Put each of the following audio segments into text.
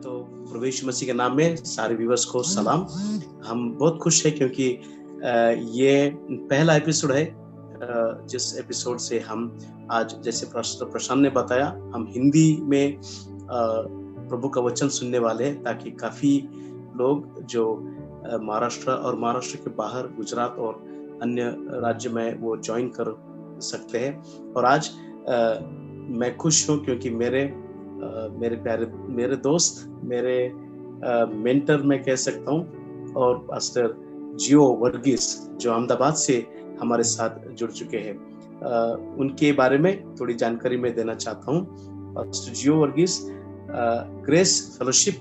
तो प्रभु यीशु मसीह के नाम में सारे व्यूअर्स को सलाम। हम बहुत खुश हैं क्योंकि ये पहला एपिसोड है जिस एपिसोड से हम आज, जैसे प्रशांत ने बताया, हम हिंदी में प्रभु का वचन सुनने वाले हैं, ताकि काफ़ी लोग जो महाराष्ट्र के बाहर, गुजरात और अन्य राज्य में वो ज्वाइन कर सकते हैं। और आज मैं खुश हूँ क्योंकि मेरे दोस्त, मेरे मेंटर मैं कह सकता हूँ, और पास्टर जियो वर्गीस जो अहमदाबाद से हमारे साथ जुड़ चुके हैं, उनके बारे में थोड़ी जानकारी मैं देना चाहता हूँ। Pastor Geo Varghese Grace Fellowship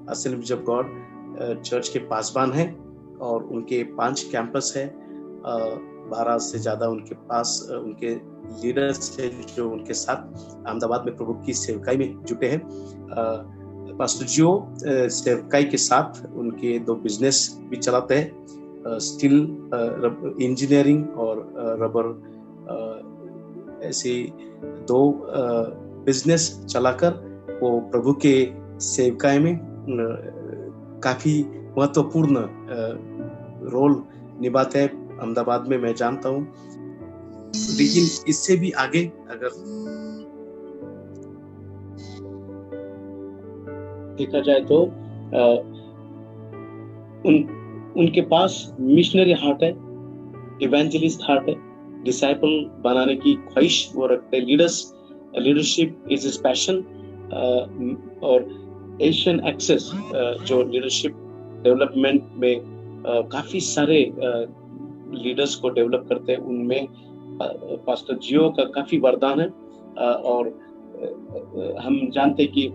Assemblies of God Church के पासबान हैं और उनके 5 कैंपस है। 12 से ज़्यादा उनके पास उनके लीडर्स है जो उनके साथ अहमदाबाद में प्रभु की सेवकाई में जुटे हैं। पास्टर जियो सेवकाई के साथ उनके 2 बिजनेस भी चलाते हैं, स्टील इंजीनियरिंग और रबर, ऐसे 2 बिजनेस चलाकर वो प्रभु के सेवकाई में काफ़ी महत्वपूर्ण रोल निभाते हैं अहमदाबाद में, मैं जानता हूँ। लेकिन इससे भी आगे अगर देखा जाए तो उनके पास मिशनरी हार्ट है, इवेंजलिस्ट हार्ट है, डिसाइपल बनाने की ख्वाहिश वो रखते हैं। Leadership is his passion. और एशियन एक्सेस जो लीडरशिप डेवलपमेंट में काफी सारे लीडर्स को डेवलप करते हैं, उनमें पास्टर जियो का काफी वरदान है। और हम जानते हैं कि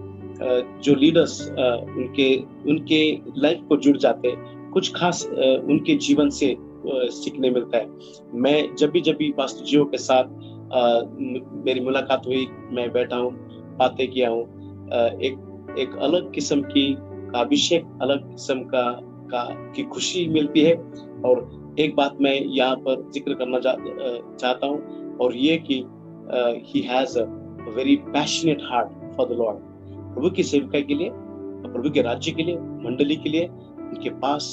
जो लीडर्स उनके लाइफ को जुड़ जाते हैं, कुछ खास उनके जीवन से सीखने मिलता है। मैं जब भी पास्टर जियो के साथ मेरी मुलाकात हुई, मैं बैठा हूँ, बातें किया हूँ, एक अलग किस्म की अभिषेक, अलग किस्म की खुशी मिलती है। और एक बात मैं यहाँ पर जिक्र करना चाहता हूँ, और ये कि he has a very passionate heart for the Lord। प्रभु की सेवकाई के लिए, प्रभु के राज्य के लिए, मंडली के लिए उनके पास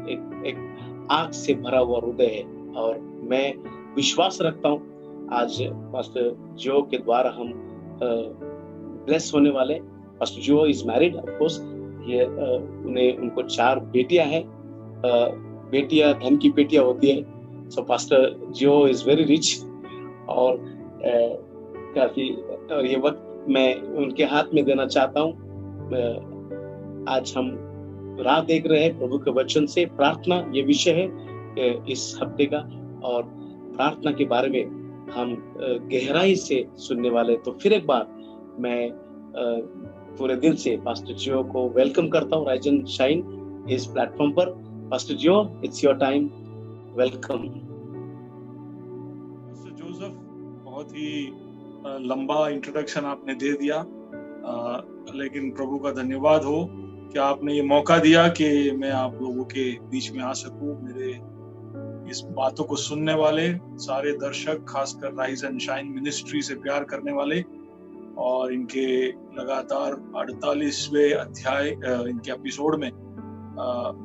एक आग से भरा हुआ हृदय है। और मैं विश्वास रखता हूँ आज पास्टर जियो के द्वारा हम ब्लेस होने वाले। Pastor Geo is married, of course. ये उनको 4 बेटियां हैं। बेटियां धन की बेटियां होती है। So pastor Geo is very rich. और काफी ये वक्त मैं उनके हाथ में देना चाहता हूँ। आज हम राह देख रहे हैं प्रभु के वचन से। प्रार्थना ये विषय है इस हफ्ते का, और प्रार्थना के बारे में हम गहराई से सुनने वाले। तो फिर एक बार मैं पूरे दिल से पास्टर जियो को वेलकम करता हूँ राइज एंड शाइन इस प्लेटफॉर्म पर। Pastor Jio, it's your time, welcome. Pastor Joseph, बहुत ही लंबा इंट्रोडक्शन आपने दे दिया, लेकिन प्रभु का धन्यवाद हो कि आपने ये मौका दिया कि मैं आप लोगों के बीच में आ सकूं। मेरे इस बातों को सुनने वाले सारे दर्शक, खासकर राइज एंड शाइन मिनिस्ट्री से प्यार करने वाले और इनके लगातार 48वें अध्याय इनके एपिसोड में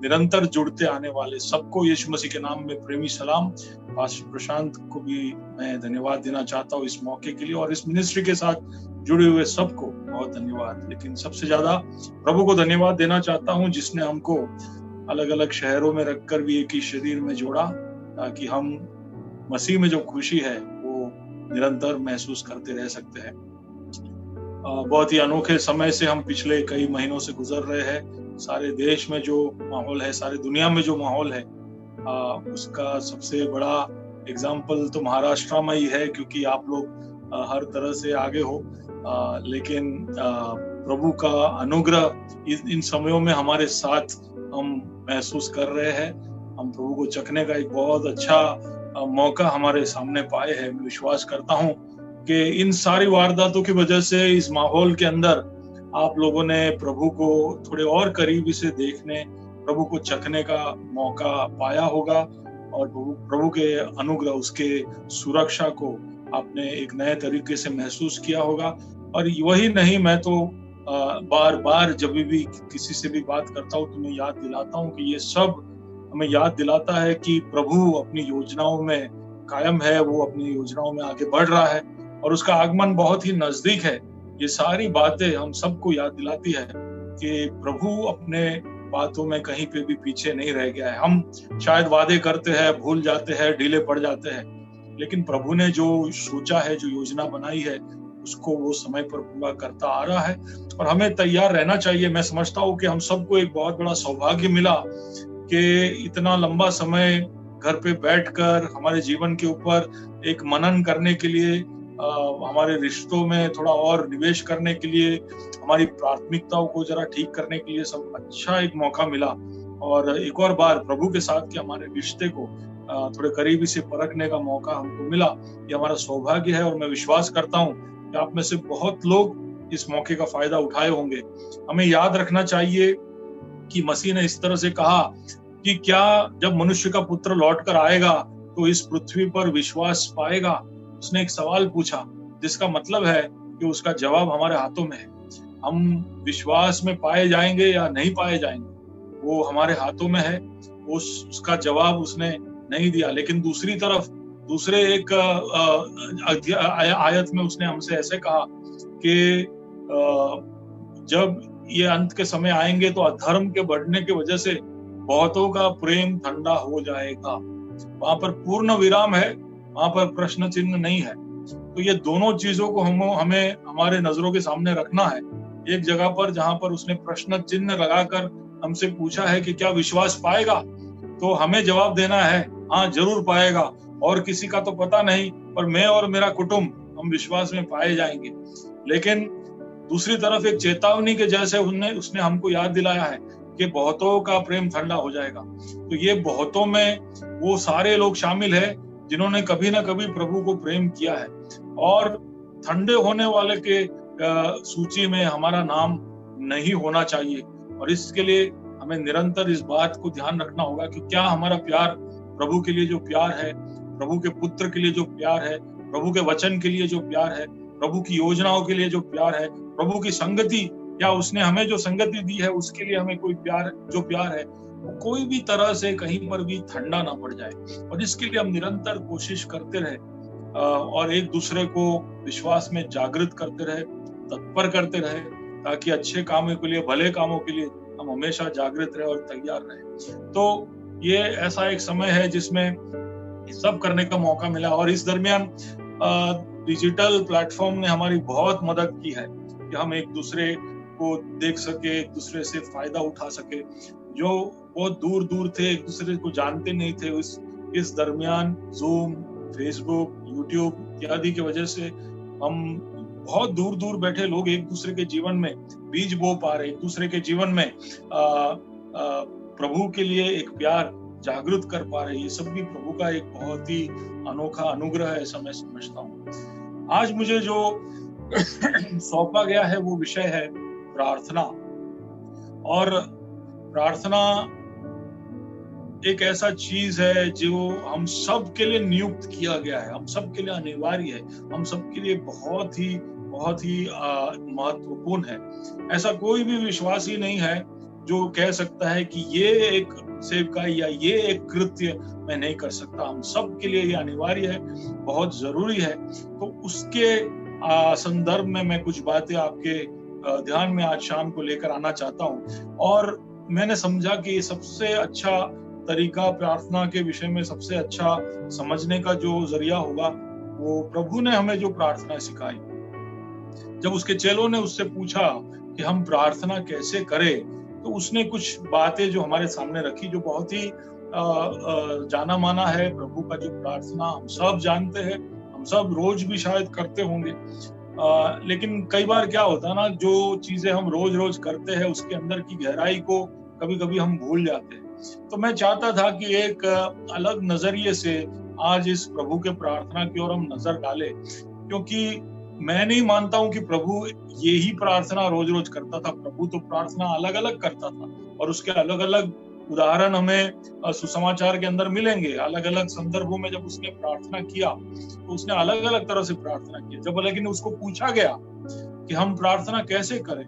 निरंतर जुड़ते आने वाले सबको यीशु मसीह के नाम में प्रेमी सलाम। पास्टर प्रशांत को भी मैं धन्यवाद देना चाहता हूँ इस मौके के लिए, और इस मिनिस्ट्री के साथ जुड़े हुए सबको बहुत धन्यवाद। लेकिन सबसे ज्यादा प्रभु को धन्यवाद देना चाहता हूँ जिसने हमको अलग अलग शहरों में रखकर भी एक ही शरीर में जोड़ा, ताकि हम मसीह में जो खुशी है वो निरंतर महसूस करते रह सकते हैं। बहुत ही अनोखे समय से हम पिछले कई महीनों से गुजर रहे हैं। सारे देश में जो माहौल है, सारे दुनिया में जो माहौल है, उसका सबसे बड़ा एग्जाम्पल तो महाराष्ट्र में ही है, क्योंकि आप लोग हर तरह से आगे हो। लेकिन प्रभु का अनुग्रह इन समयों में हमारे साथ हम महसूस कर रहे हैं। हम प्रभु को चखने का एक बहुत अच्छा मौका हमारे सामने पाए हैं। मैं विश्वास करता हूँ कि इन सारी वारदातों की वजह से इस माहौल के अंदर आप लोगों ने प्रभु को थोड़े और करीबी से देखने, प्रभु को चखने का मौका पाया होगा, और प्रभु के अनुग्रह, उसके सुरक्षा को आपने एक नए तरीके से महसूस किया होगा। और वही नहीं, मैं तो बार बार जब भी किसी से भी बात करता हूँ तो मैं याद दिलाता हूँ कि ये सब हमें याद दिलाता है कि प्रभु अपनी योजनाओं में कायम है, वो अपनी योजनाओं में आगे बढ़ रहा है और उसका आगमन बहुत ही नजदीक है। ये सारी बातें हम सबको याद दिलाती है कि प्रभु अपने बातों में कहीं पे भी पीछे नहीं रह गया है। हम शायद वादे करते हैं, भूल जाते हैं, ढीले पड़ जाते हैं, लेकिन प्रभु ने जो सोचा है, जो योजना बनाई है, उसको वो समय पर पूरा करता आ रहा है और हमें तैयार रहना चाहिए। मैं समझता हूँ कि हम सबको एक बहुत बड़ा सौभाग्य मिला कि इतना लंबा समय घर पे बैठकर हमारे जीवन के ऊपर एक मनन करने के लिए, हमारे रिश्तों में थोड़ा और निवेश करने के लिए, हमारी प्राथमिकताओं को जरा ठीक करने के लिए सब अच्छा एक मौका मिला और एक और बार प्रभु के साथ के हमारे रिश्ते को थोड़े करीबी से परखने का मौका हमको मिला। ये हमारा सौभाग्य है और मैं विश्वास करता हूँ कि आप में से बहुत लोग इस मौके का फायदा उठाए होंगे। हमें याद रखना चाहिए कि मसीह ने इस तरह से कहा कि क्या जब मनुष्य का पुत्र लौट कर आएगा तो इस पृथ्वी पर विश्वास पाएगा। उसने एक सवाल पूछा जिसका मतलब है कि उसका जवाब हमारे हाथों में है। हम विश्वास में पाए जाएंगे या नहीं पाए जाएंगे वो हमारे हाथों में है। उसका जवाब उसने नहीं दिया, लेकिन दूसरी तरफ दूसरे एक आयत में उसने हमसे ऐसे कहा कि जब ये अंत के समय आएंगे तो अधर्म के बढ़ने की वजह से बहुतों का प्रेम ठंडा हो जाएगा। वहां पर पूर्ण विराम है, वहां पर प्रश्न चिन्ह नहीं है। तो ये दोनों चीजों को हमें हमारे नजरों के सामने रखना है। एक जगह पर जहां पर उसने प्रश्न चिन्ह लगाकर हमसे पूछा है कि क्या विश्वास पाएगा, तो हमें जवाब देना है हाँ जरूर पाएगा, और किसी का तो पता नहीं, पर मैं और मेरा कुटुंब हम विश्वास में पाए जाएंगे। लेकिन दूसरी तरफ एक चेतावनी के जैसे उसने हमको याद दिलाया है कि बहुतों का प्रेम ठंडा हो जाएगा। तो ये बहुतों में वो सारे लोग शामिल है जिन्होंने कभी ना कभी प्रभु को प्रेम किया है, और ठंडे होने वाले के सूची में हमारा नाम नहीं होना चाहिए। और इसके लिए हमें निरंतर इस बात को ध्यान रखना होगा कि क्या हमारा प्यार प्रभु के लिए जो प्यार है, प्रभु के पुत्र के लिए जो प्यार है, प्रभु के वचन के लिए जो प्यार है, प्रभु की योजनाओं के लिए जो प्यार है, प्रभु की संगति या उसने हमें जो संगति दी है उसके लिए हमें कोई प्यार है वो कोई भी तरह से कहीं पर भी ठंडा ना पड़ जाए। और इसके लिए हम निरंतर कोशिश करते रहे और एक दूसरे को विश्वास में जागृत करते रहे, तत्पर करते रहे, ताकि अच्छे कामों के लिए, भले कामों के लिए हम हमेशा जागृत रहे और तैयार रहे। तो ये ऐसा एक समय है जिसमें सब करने का मौका मिला, और इस दरमियान डिजिटल प्लेटफॉर्म ने हमारी बहुत मदद की है कि हम एक दूसरे को देख सके, एक दूसरे से फायदा उठा सके। जो बहुत दूर दूर थे, एक दूसरे को जानते नहीं थे, इस दरमियान जूम, फेसबुक, यूट्यूब इत्यादि की वजह से हम बहुत दूर दूर बैठे लोग एक दूसरे के जीवन में बीज बो पा रहे, एक दूसरे के जीवन में प्रभु के लिए एक प्यार जागृत कर पा रहे। ये सब भी प्रभु का एक बहुत ही अनोखा अनुग्रह है, ऐसा मैं समझता हूँ। आज मुझे जो सौंपा गया है वो विषय है प्रार्थना। और प्रार्थना एक ऐसा चीज है जो हम सब के लिए नियुक्त किया गया है, हम सब के लिए अनिवार्य है, हम सब के लिए बहुत ही महत्वपूर्ण है। ऐसा कोई भी विश्वासी नहीं है जो कह सकता है कि ये एक सेवकाई या ये एक कृत्य मैं नहीं कर सकता। हम सब के लिए ये अनिवार्य है, बहुत जरूरी है। तो उसके संदर्भ में मैं कुछ बातें आपके ध्यान में आज शाम को लेकर आना चाहता हूँ। और मैंने समझा कि सबसे अच्छा तरीका प्रार्थना के विषय में, सबसे अच्छा समझने का जो जरिया होगा, वो प्रभु ने हमें जो प्रार्थना सिखाई। जब उसके चेलों ने उससे पूछा कि हम प्रार्थना कैसे करें, तो उसने कुछ बातें जो हमारे सामने रखी, जो बहुत ही जाना माना है। प्रभु का जो प्रार्थना हम सब जानते हैं, हम सब रोज भी शायद करते होंगे, लेकिन कई बार क्या होता है ना, जो चीजें हम रोज रोज करते हैं उसके अंदर की गहराई को कभी कभी हम भूल जाते हैं। तो मैं चाहता था कि एक अलग नजरिए से आज इस प्रभु के प्रार्थना की ओर हम नजर डालें, क्योंकि मैं नहीं मानता हूं कि प्रभु ये ही प्रार्थना रोज रोज करता था। प्रभु तो प्रार्थना अलग अलग करता था, और उसके अलग अलग उदाहरण हमें सुसमाचार के अंदर मिलेंगे। अलग अलग संदर्भों में जब उसने प्रार्थना किया तो उसने अलग अलग तरह से प्रार्थना की। जब लेकिन उसको पूछा गया कि हम प्रार्थना कैसे करें,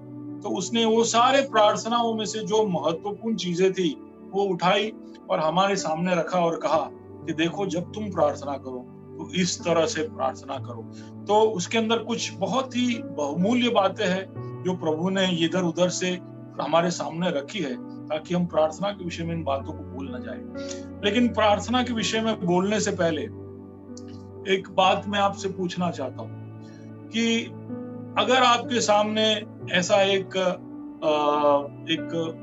तो उसने वो सारे प्रार्थनाओं में से जो महत्वपूर्ण चीजें थी वो उठाई और हमारे सामने रखा और कहा कि देखो, जब तुम प्रार्थना करो तो इस तरह से प्रार्थना करो। तो उसके अंदर कुछ बहुत ही बहुमूल्य बातें हैं जो प्रभु ने इधर उधर से हमारे सामने रखी है, ताकि हम प्रार्थना के विषय में इन बातों को भूल न जाए। लेकिन प्रार्थना के विषय में बोलने से पहले एक बात मैं आपसे पूछना चाहता हूं कि अगर आपके सामने ऐसा एक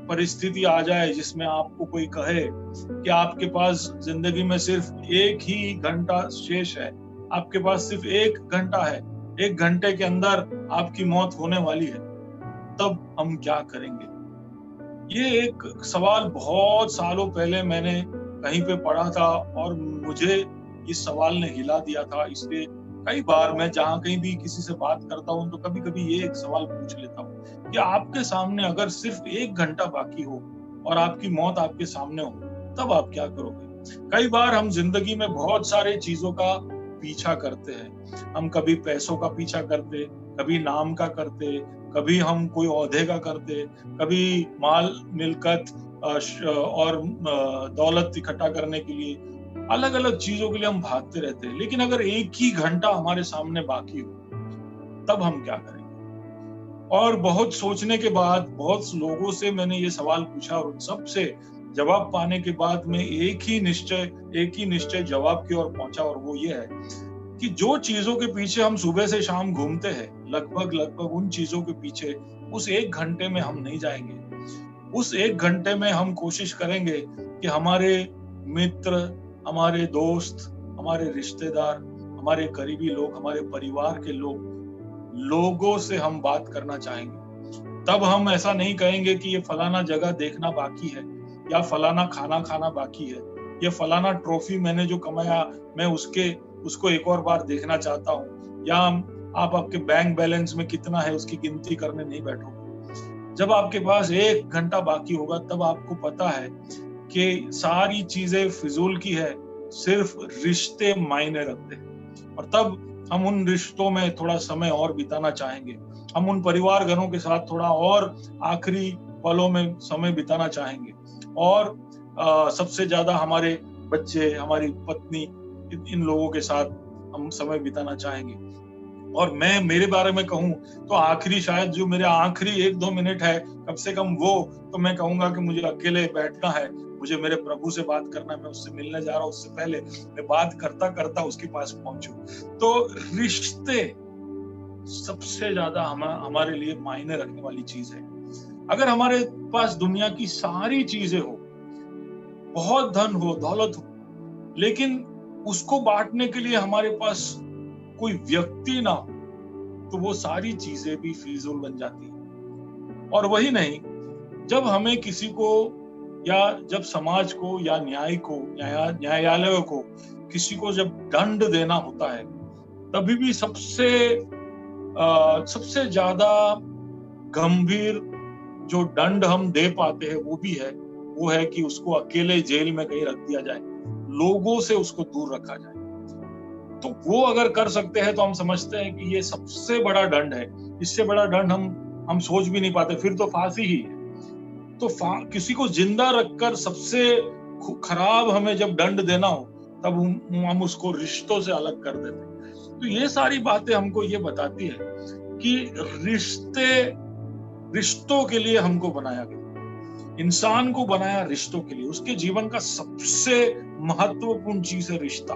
परिस्थिति आ जाए जिसमें आपको कोई कहे कि आपके पास जिंदगी में सिर्फ एक ही घंटा शेष है, आपके पास सिर्फ 1 घंटा है, 1 घंटे के अंदर आपकी मौत होने वाली है, तब हम क्या करेंगे? ये एक सवाल बहुत सालों पहले मैंने कहीं पे पढ़ा था और मुझे इस सवाल ने हिला दिया था। इसलिए कई बार मैं जहां कहीं भी किसी से बात करता हूं तो कभी कभी ये एक सवाल पूछ लेता हूं कि आपके सामने अगर सिर्फ 1 घंटा बाकी हो और आपकी मौत आपके सामने हो, तब आप क्या करोगे? कई बार हम जिंदगी में बहुत सारे चीजों का पीछा करते हैं। हम कभी पैसों का पीछा करते, कभी नाम का करते, कभी हम कोई ओहदे का करते, कभी माल मिल्कत और दौलत इकट्ठा करने के लिए, अलग अलग चीजों के लिए हम भागते रहते हैं। लेकिन अगर 1 ही घंटा हमारे सामने बाकी हो, तब हम क्या करेंगे? और बहुत सोचने के बाद बहुत लोगों से मैंने ये सवाल पूछा और उन सब से जवाब पाने के बाद में एक ही निश्चय जवाब की ओर पहुंचा, और वो ये है कि जो चीजों के पीछे हम सुबह से शाम घूमते हैं, लगभग उन चीजों के पीछे उस 1 घंटे में हम नहीं जाएंगे। उस 1 घंटे में हम कोशिश करेंगे कि हमारे मित्र, हमारे दोस्त, हमारे रिश्तेदार, हमारे करीबी लोग, हमारे परिवार के लोगों से हम बात करना चाहेंगे। तब हम ऐसा नहीं कहेंगे कि ये फलाना जगह देखना बाकी है, या फलाना खाना खाना बाकी है, ये फलाना ट्रॉफी मैंने जो कमाया मैं उसको एक और बार देखना चाहता हूँ, या आप आपके बैंक बैलेंस में कितना है उसकी गिनती करने नहीं बैठोगे। जब आपके पास 1 घंटा बाकी होगा, तब आपको पता है कि सारी चीजें फिजूल की है, सिर्फ रिश्ते मायने रखते हैं। और तब हम उन रिश्तों में थोड़ा समय और बिताना चाहेंगे, हम उन परिवार जनों के साथ थोड़ा और आखिरी पलों में समय बिताना चाहेंगे, और सबसे ज्यादा हमारे बच्चे, हमारी पत्नी, इन लोगों के साथ हम समय बिताना चाहेंगे। और मैं मेरे बारे में कहूं तो आखिरी, शायद जो मेरे आखिरी 1-2 मिनट है कम से कम, वो तो मैं कहूंगा कि मुझे अकेले बैठना है, मुझे मेरे प्रभु से बात करना है, मैं उससे मिलने जा रहा हूं, उससे पहले मैं बात करता करता उसके पास पहुंचूं। तो रिश्ते सबसे ज्यादा हमारे लिए मायने रखने वाली चीज है। अगर हमारे पास दुनिया की सारी चीजें हो, बहुत धन हो, दौलत हो, लेकिन उसको बांटने के लिए हमारे पास कोई व्यक्ति ना हो, तो वो सारी चीजें भी फिजूल बन जाती है। और वही नहीं, जब हमें किसी को, या जब समाज को, या न्यायालयों को किसी को जब दंड देना होता है, तभी भी सबसे ज्यादा गंभीर जो दंड हम दे पाते हैं वो है कि उसको अकेले जेल में कहीं रख दिया जाए, लोगों से उसको दूर रखा जाए। तो वो अगर कर सकते हैं तो हम समझते हैं कि ये सबसे बड़ा दंड है, इससे बड़ा दंड हम सोच भी नहीं पाते, फिर तो फांसी ही है। तो किसी को जिंदा रखकर सबसे खराब हमें जब दंड देना हो, तब हम उसको रिश्तों से अलग कर देते हैं। तो ये सारी बातें हमको ये बताती है कि रिश्तों के लिए हमको बनाया गया, इंसान को बनाया रिश्तों के लिए। उसके जीवन का सबसे महत्वपूर्ण चीज है रिश्ता।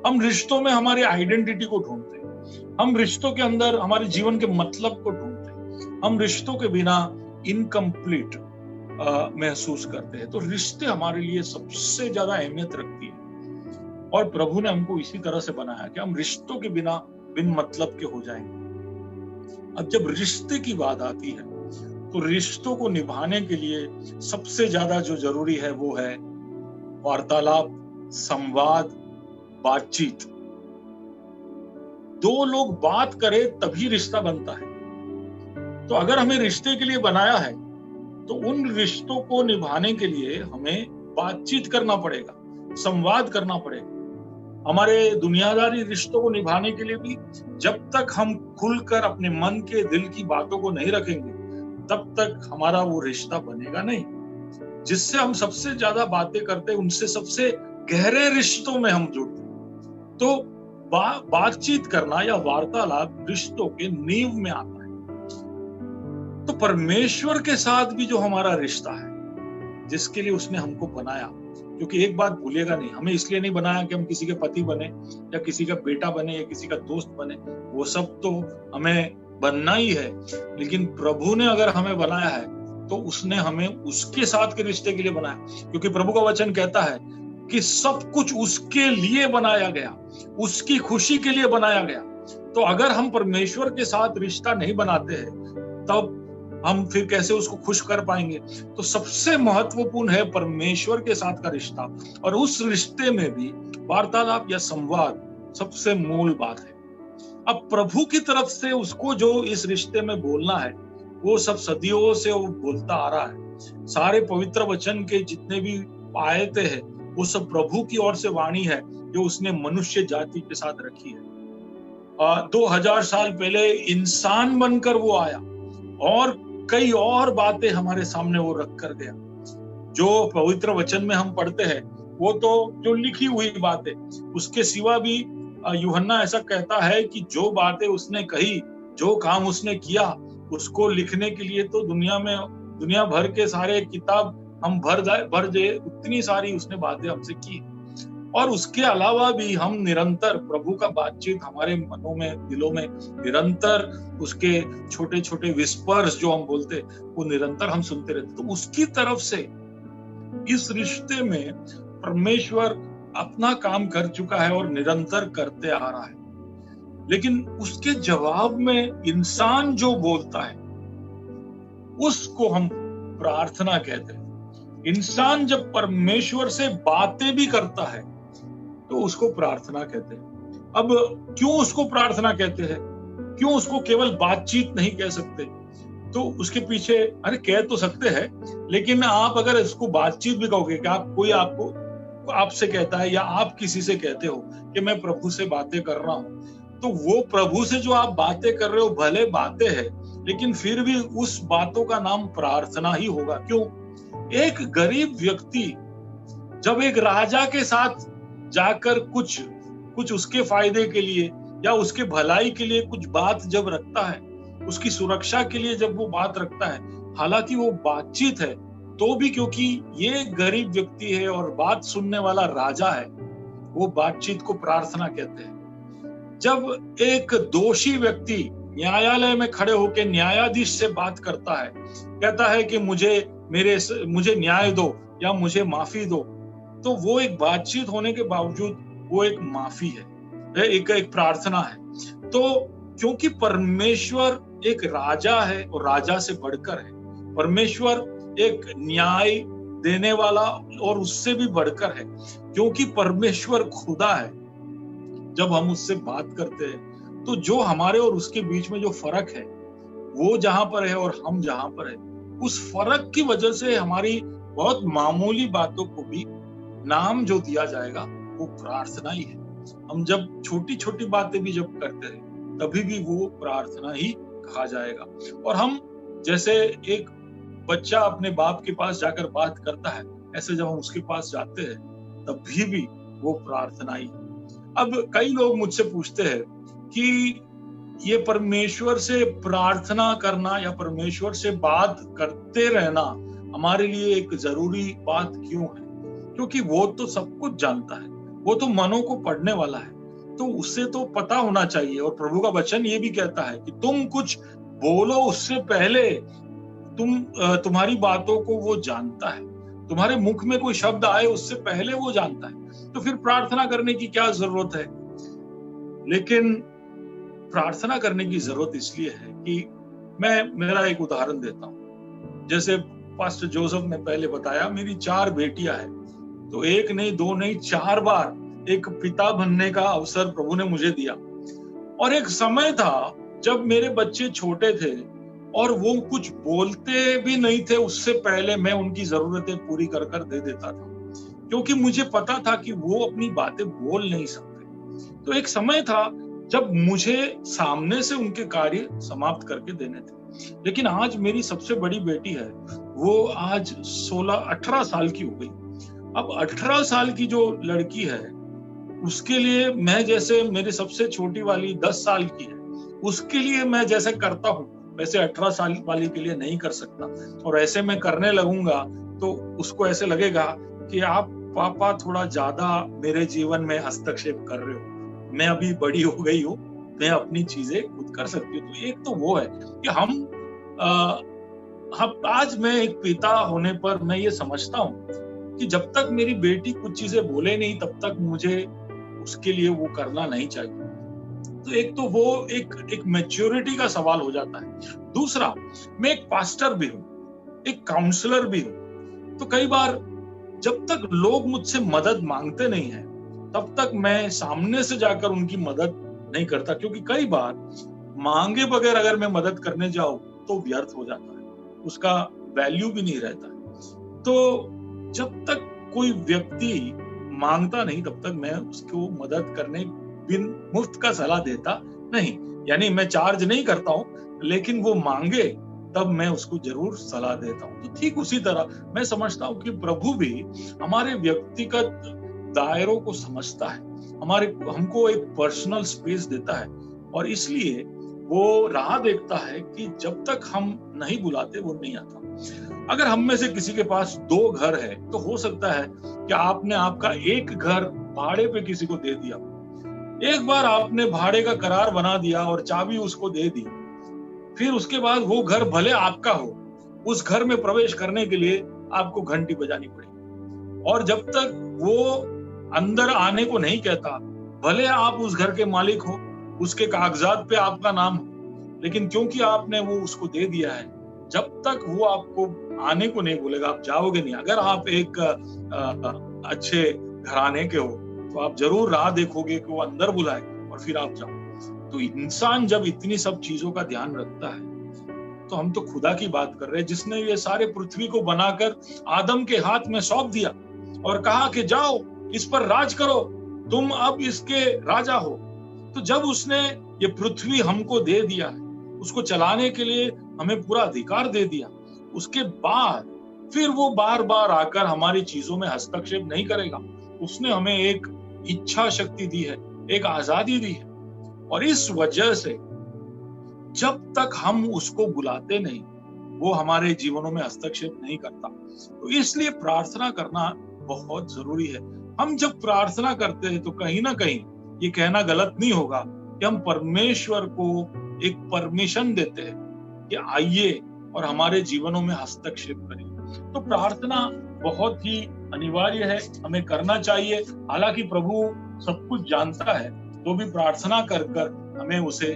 हम रिश्तों में हमारी आइडेंटिटी को ढूंढते हैं, हम रिश्तों के अंदर हमारे जीवन के मतलब को ढूंढते हैं, हम रिश्तों के बिना इनकम्प्लीट महसूस करते हैं। तो रिश्ते हमारे लिए सबसे ज्यादा अहमियत रखती है, और प्रभु ने हमको इसी तरह से बनाया कि हम रिश्तों के बिन मतलब के हो जाएंगे। अब जब रिश्ते की बात आती है, तो रिश्तों को निभाने के लिए सबसे ज्यादा जो जरूरी है वो है वार्तालाप, संवाद, बातचीत। 2 लोग बात करें तभी रिश्ता बनता है। तो अगर हमें रिश्ते के लिए बनाया है, तो उन रिश्तों को निभाने के लिए हमें बातचीत करना पड़ेगा, संवाद करना पड़ेगा। हमारे दुनियादारी रिश्तों को निभाने के लिए भी जब तक हम खुलकर अपने मन के, दिल की बातों को नहीं रखेंगे, तब तक हमारा वो रिश्ता बनेगा नहीं। जिससे हम सबसे ज्यादा बातें करते हैं, उनसे सबसे गहरे रिश्तों में हम जुड़ते हैं। तो बातचीत करना या वार्तालाप रिश्तों के नींव में आता है। तो परमेश्वर के साथ भी जो हमारा रिश्ता है, जिसके लिए उसने हमको बनाया, क्योंकि एक बात भूलिएगा नहीं, हमें इसलिए नहीं बनाया कि हम किसी के पति बने या किसी का बेटा बने या किसी का दोस्त बने, वो सब तो हमें बनना ही है। लेकिन प्रभु ने अगर हमें बनाया है तो उसने हमें उसके साथ के रिश्ते के लिए बनाया, क्योंकि प्रभु का वचन कहता है कि सब कुछ उसके लिए बनाया गया, उसकी खुशी के लिए बनाया गया। तो अगर हम परमेश्वर के साथ रिश्ता नहीं बनाते हैं, तब हम फिर कैसे उसको खुश कर पाएंगे? तो सबसे महत्वपूर्ण है परमेश्वर के साथ का रिश्ता, और उस रिश्ते में भी वार्तालाप या संवाद सबसे मूल बात है। अब प्रभु की तरफ से उसको जो इस रिश्ते में बोलना है, वो सब सदियों से वो बोलता आ रहा है। सारे पवित्र वचन के जितने भी आयतें हैं, वो सब प्रभु की ओर से वाणी है जो उसने मनुष्य जाति के साथ रखी है। 2000 साल पहले इंसान बनकर वो आया और कई और बातें हमारे सामने वो रख कर गया। जो पवित्र वचन में हम पढ़ते हैं वो तो जो लिखी हुई बातें, उसके सिवा भी यूहन्ना ऐसा कहता है कि जो बातें उसने कही, जो काम उसने किया, उसको लिखने के लिए तो दुनिया भर के सारे किताब हम भर जाए उतनी सारी उसने बातें हमसे की। और उसके अलावा भी हम निरंतर प्रभु का बातचीत हमारे मनों में, दिलों में निरंतर उसके छोटे छोटे विस्पर्स जो हम बोलते, वो निरंतर हम सुनते रहते। तो उसकी तरफ से इस रिश्ते में परमेश्वर अपना काम कर चुका है और निरंतर करते आ रहा है। लेकिन उसके जवाब में इंसान जो बोलता है, उसको हम प्रार्थना कहते हैं। इंसान जब परमेश्वर से बातें भी करता है तो उसको प्रार्थना कहते हैं। अब क्यों उसको प्रार्थना कहते हैं? क्यों उसको केवल बातचीत नहीं कह सकते? तो उसके पीछे, अरे कह तो सकते हैं, लेकिन आप अगर इसको बातचीत भी कहोगे कि कोई आपसे कहता है या आप किसी से कहते हो कि मैं प्रभु से बातें कर रहा हूं, तो वो प्रभु से जो आप बातें कर रहे हो भले बातें हैं, लेकिन फिर भी उस बातों का नाम प्रार्थना ही होगा। क्यों? एक गरीब व्यक्ति जब एक राजा के साथ जाकर कुछ उसके फायदे के लिए या उसके भलाई के लिए कुछ बात जब रखता है, उसकी सुरक्षा के लिए जब वो बात रखता है, हालांकि वो बातचीत है, तो भी क्योंकि ये गरीब व्यक्ति है और बात सुनने वाला राजा है, वो बातचीत को प्रार्थना कहते हैं। जब एक दोषी व्यक्ति न्यायालय में खड़े होकर न्यायाधीश से बात करता है, कहता है कि मुझे न्याय दो या मुझे माफी दो, तो वो एक बातचीत होने के बावजूद वो एक माफी है, एक प्रार्थना है। तो क्योंकि परमेश्वर एक राजा है और राजा से बढ़कर है, परमेश्वर एक न्याय देने वाला और उससे भी बढ़कर है, क्योंकि परमेश्वर खुदा है। जब हम उससे बात करते हैं तो जो हमारे और उसके बीच में जो फर्क है, वो जहां पर है और हम जहां पर है, उस फर्क की वजह से हमारी बहुत मामूली बातों को भी नाम जो दिया जाएगा वो प्रार्थना ही है। हम जब छोटी छोटी बातें भी जब करते हैं, तभी भी वो प्रार्थना ही कहा जाएगा। और हम जैसे एक बच्चा अपने बाप के पास जाकर बात करता है, ऐसे जब हम उसके पास जाते हैं तभी भी वो प्रार्थना ही। अब कई लोग मुझसे पूछते हैं कि ये परमेश्वर से प्रार्थना करना या परमेश्वर से बात करते रहना हमारे लिए एक जरूरी बात क्यों है? क्योंकि वो तो सब कुछ जानता है, वो तो मनों को पढ़ने वाला है, तो उससे तो पता होना चाहिए। और प्रभु का वचन ये भी कहता है कि तुम कुछ बोलो उससे पहले तुम्हारी बातों को वो जानता है, तुम्हारे मुख में कोई शब्द आए उससे पहले वो जानता है। तो फिर प्रार्थना करने की क्या जरूरत है? लेकिन प्रार्थना करने की जरूरत इसलिए है कि मेरा एक उदाहरण देता हूं। जैसे पास्टर जोसेफ ने पहले बताया, मेरी 4 बेटियां हैं, तो एक नहीं, 2 नहीं, 4 बार एक पिता बनने का अवसर प्रभु ने मुझे दिया। और एक समय था जब मेरे बच्चे छोटे थे और वो कुछ बोलते भी नहीं थे, उससे पहले मैं उनकी जरूरतें पूरी कर दे देता था, क्योंकि मुझे पता था कि वो अपनी बातें बोल नहीं सकते। तो एक समय था जब मुझे सामने से उनके कार्य समाप्त करके देने थे। लेकिन आज मेरी सबसे बड़ी बेटी है, वो आज 16-18 साल की हो गई। अब 18 साल की जो लड़की है, उसके लिए मैं जैसे, मेरी सबसे छोटी वाली 10 साल की है, उसके लिए मैं जैसे करता हूँ वैसे 18 साल वाली के लिए नहीं कर सकता। और ऐसे मैं करने लगूंगा तो उसको ऐसे लगेगा कि आप पापा थोड़ा ज्यादा मेरे जीवन में हस्तक्षेप कर रहे हो, मैं अभी बड़ी हो गई हूँ, मैं अपनी चीजें खुद कर सकती हूँ। तो एक तो वो है कि हम आज मैं एक पिता होने पर मैं ये समझता हूँ कि जब तक मेरी बेटी कुछ चीजें बोले नहीं तब तक मुझे उसके लिए वो करना नहीं चाहिए। तो एक तो वो एक मैच्योरिटी का सवाल हो जाता है। दूसरा, मैं एक पास्टर भी हूँ, एक काउंसलर भी हूँ। तो कई बार जब तक लोग मुझसे मदद मांगते नहीं है तब तक मैं सामने से जाकर उनकी मदद नहीं करता, क्योंकि कई बार मांगे बगैर अगर मैं मदद करने जाऊं तो व्यर्थ हो जाता है, उसका वैल्यू भी नहीं रहता है। तो जब तक कोई व्यक्ति मांगता नहीं तब तक मैं उसको मदद करने बिन मुफ्त का सलाह देता नहीं। यानी मैं चार्ज नहीं करता हूं, लेकिन वो मांगे तब मैं उसको जरूर सलाह देता हूं। तो ठीक उसी तरह मैं समझता हूं कि प्रभु भी हमारे व्यक्तिगत दायरों को समझता है, हमको एक पर्सनल स्पेस देता है, और इसलिए वो राह देखता है कि जब तक हम नहीं बुलाते वो नहीं आता। अगर हम में से किसी के पास 2 घर है तो हो सकता है कि आपने आपका एक घर भाड़े पे किसी को दे दिया। एक बार आपने भाड़े का करार बना दिया और चाबी उसको दे दी, फिर उसके बाद वो घर भले आपका हो, उस घर में प्रवेश करने के लिए आपको घंटी बजानी पड़ेगी। और जब तक वो अंदर आने को नहीं कहता, भले आप उस घर के मालिक हो, उसके कागजात पे आपका नाम हो, लेकिन क्योंकि आपने वो उसको दे दिया है, जब तक वो आपको आने को नहीं बोलेगा आप जाओगे नहीं। अगर आप एक अच्छे घराने के हो तो आप जरूर राह देखोगे कि वो अंदर बुलाए और फिर आप जाओ। तो इंसान जब इतनी सब चीजों का ध्यान रखता है, तो हम तो खुदा की बात कर रहे हैं, जिसने ये सारे पृथ्वी को बनाकर आदम के हाथ में सौंप दिया और कहा कि जाओ इस पर राज करो, तुम अब इसके राजा हो। तो जब उसने ये पृथ्वी हमको दे दिया है, उसको चलाने के लिए हमें पूरा अधिकार दे दिया, उसके बाद फिर वो बार बार आकर हमारी चीजों में हस्तक्षेप नहीं करेगा। उसने हमें एक इच्छा शक्ति दी है, एक आजादी दी है, और इस वजह से जब तक हम उसको बुलाते नहीं वो हमारे जीवनों में हस्तक्षेप नहीं करता। तो इसलिए प्रार्थना करना बहुत जरूरी है। हम जब प्रार्थना करते हैं तो कहीं ना कहीं ये कहना गलत नहीं होगा कि हम परमेश्वर को एक परमिशन देते हैं कि आइए और हमारे जीवनों में हस्तक्षेप करिए। तो प्रार्थना बहुत ही अनिवार्य है, हमें करना चाहिए। हालांकि प्रभु सब कुछ जानता है, तो भी प्रार्थना कर कर हमें उसे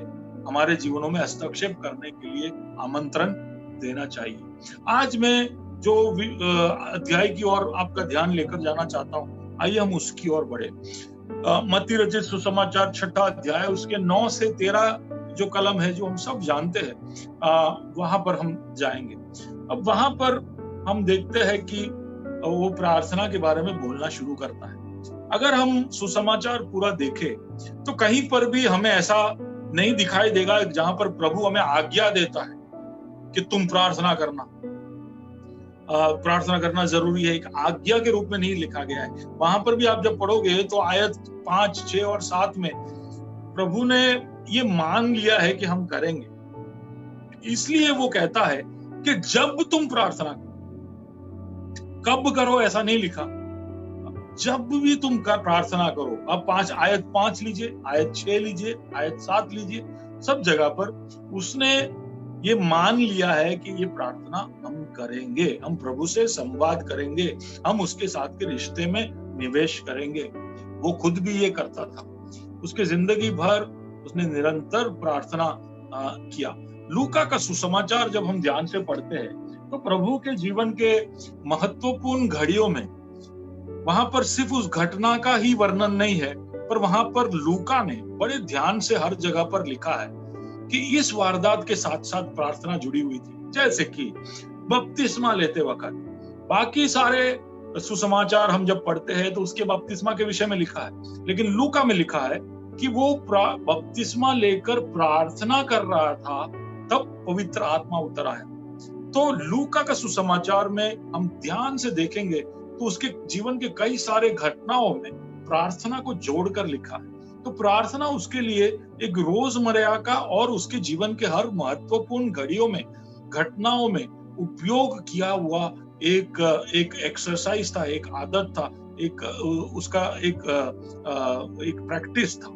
हमारे जीवनों में हस्तक्षेप करने के लिए आमंत्रण देना चाहिए। आज मैं जो अध्याय की ओर आपका ध्यान लेकर जाना चाहता हूँ, आइए हम उसकी ओर बढ़े। मत्ती रचित सुसमाचार 6 अध्याय उसके 9 से 13 जो कलम है, जो हम सब जानते हैं, वहां पर हम जाएंगे। अब वहां पर हम देखते हैं कि वो प्रार्थना के बारे में बोलना शुरू करता है। अगर हम सुसमाचार पूरा देखें तो कहीं पर भी हमें ऐसा नहीं दिखाई देगा जहां पर प्रभु हमें आज्ञा देता है कि तुम प्रार्थना करना। प्रार्थना करना जरूरी है, एक आज्ञा के रूप में नहीं लिखा गया है। वहां पर भी आप जब पढ़ोगे तो आयत 5, 6 और 7 में प्रभु ने ये मान लिया है कि हम करेंगे, इसलिए वो कहता है कि जब तुम प्रार्थना करो, कब करो ऐसा नहीं लिखा, जब भी तुम प्रार्थना करो। अब आयत 5 लीजिए, आयत 6 लीजिए, आयत 7 लीजिए, सब जगह पर उसने ये मान लिया है कि ये प्रार्थना हम करेंगे, हम प्रभु से संवाद करेंगे, हम उसके साथ के रिश्ते में निवेश करेंगे। वो खुद भी ये करता था, उसके जिंदगी भर उसने निरंतर प्रार्थना किया। लूका का सुसमाचार जब हम ध्यान से पढ़ते हैं तो प्रभु के जीवन के महत्वपूर्ण घड़ियों में वहां पर सिर्फ उस घटना का ही वर्णन नहीं है, पर वहां पर लूका ने बड़े ध्यान से हर जगह पर लिखा है कि इस वारदात के साथ साथ प्रार्थना जुड़ी हुई थी। जैसे कि बपतिस्मा लेते वक्त, बाकी सारे सुसमाचार हम जब पढ़ते हैं तो उसके बपतिस्मा के विषय में लिखा है, लेकिन लूका में लिखा है कि वो बपतिस्मा लेकर प्रार्थना कर रहा था, तब पवित्र आत्मा उतर आया। तो लूका का सुसमाचार में हम ध्यान से देखेंगे तो उसके जीवन के कई सारे घटनाओं में प्रार्थना को जोड़कर लिखा है। तो प्रार्थना उसके लिए एक रोजमर्रा का और उसके जीवन के हर महत्वपूर्ण घड़ियों में, घटनाओं में उपयोग किया हुआ एक एक्सरसाइज था, एक आदत था, उसका एक प्रैक्टिस था।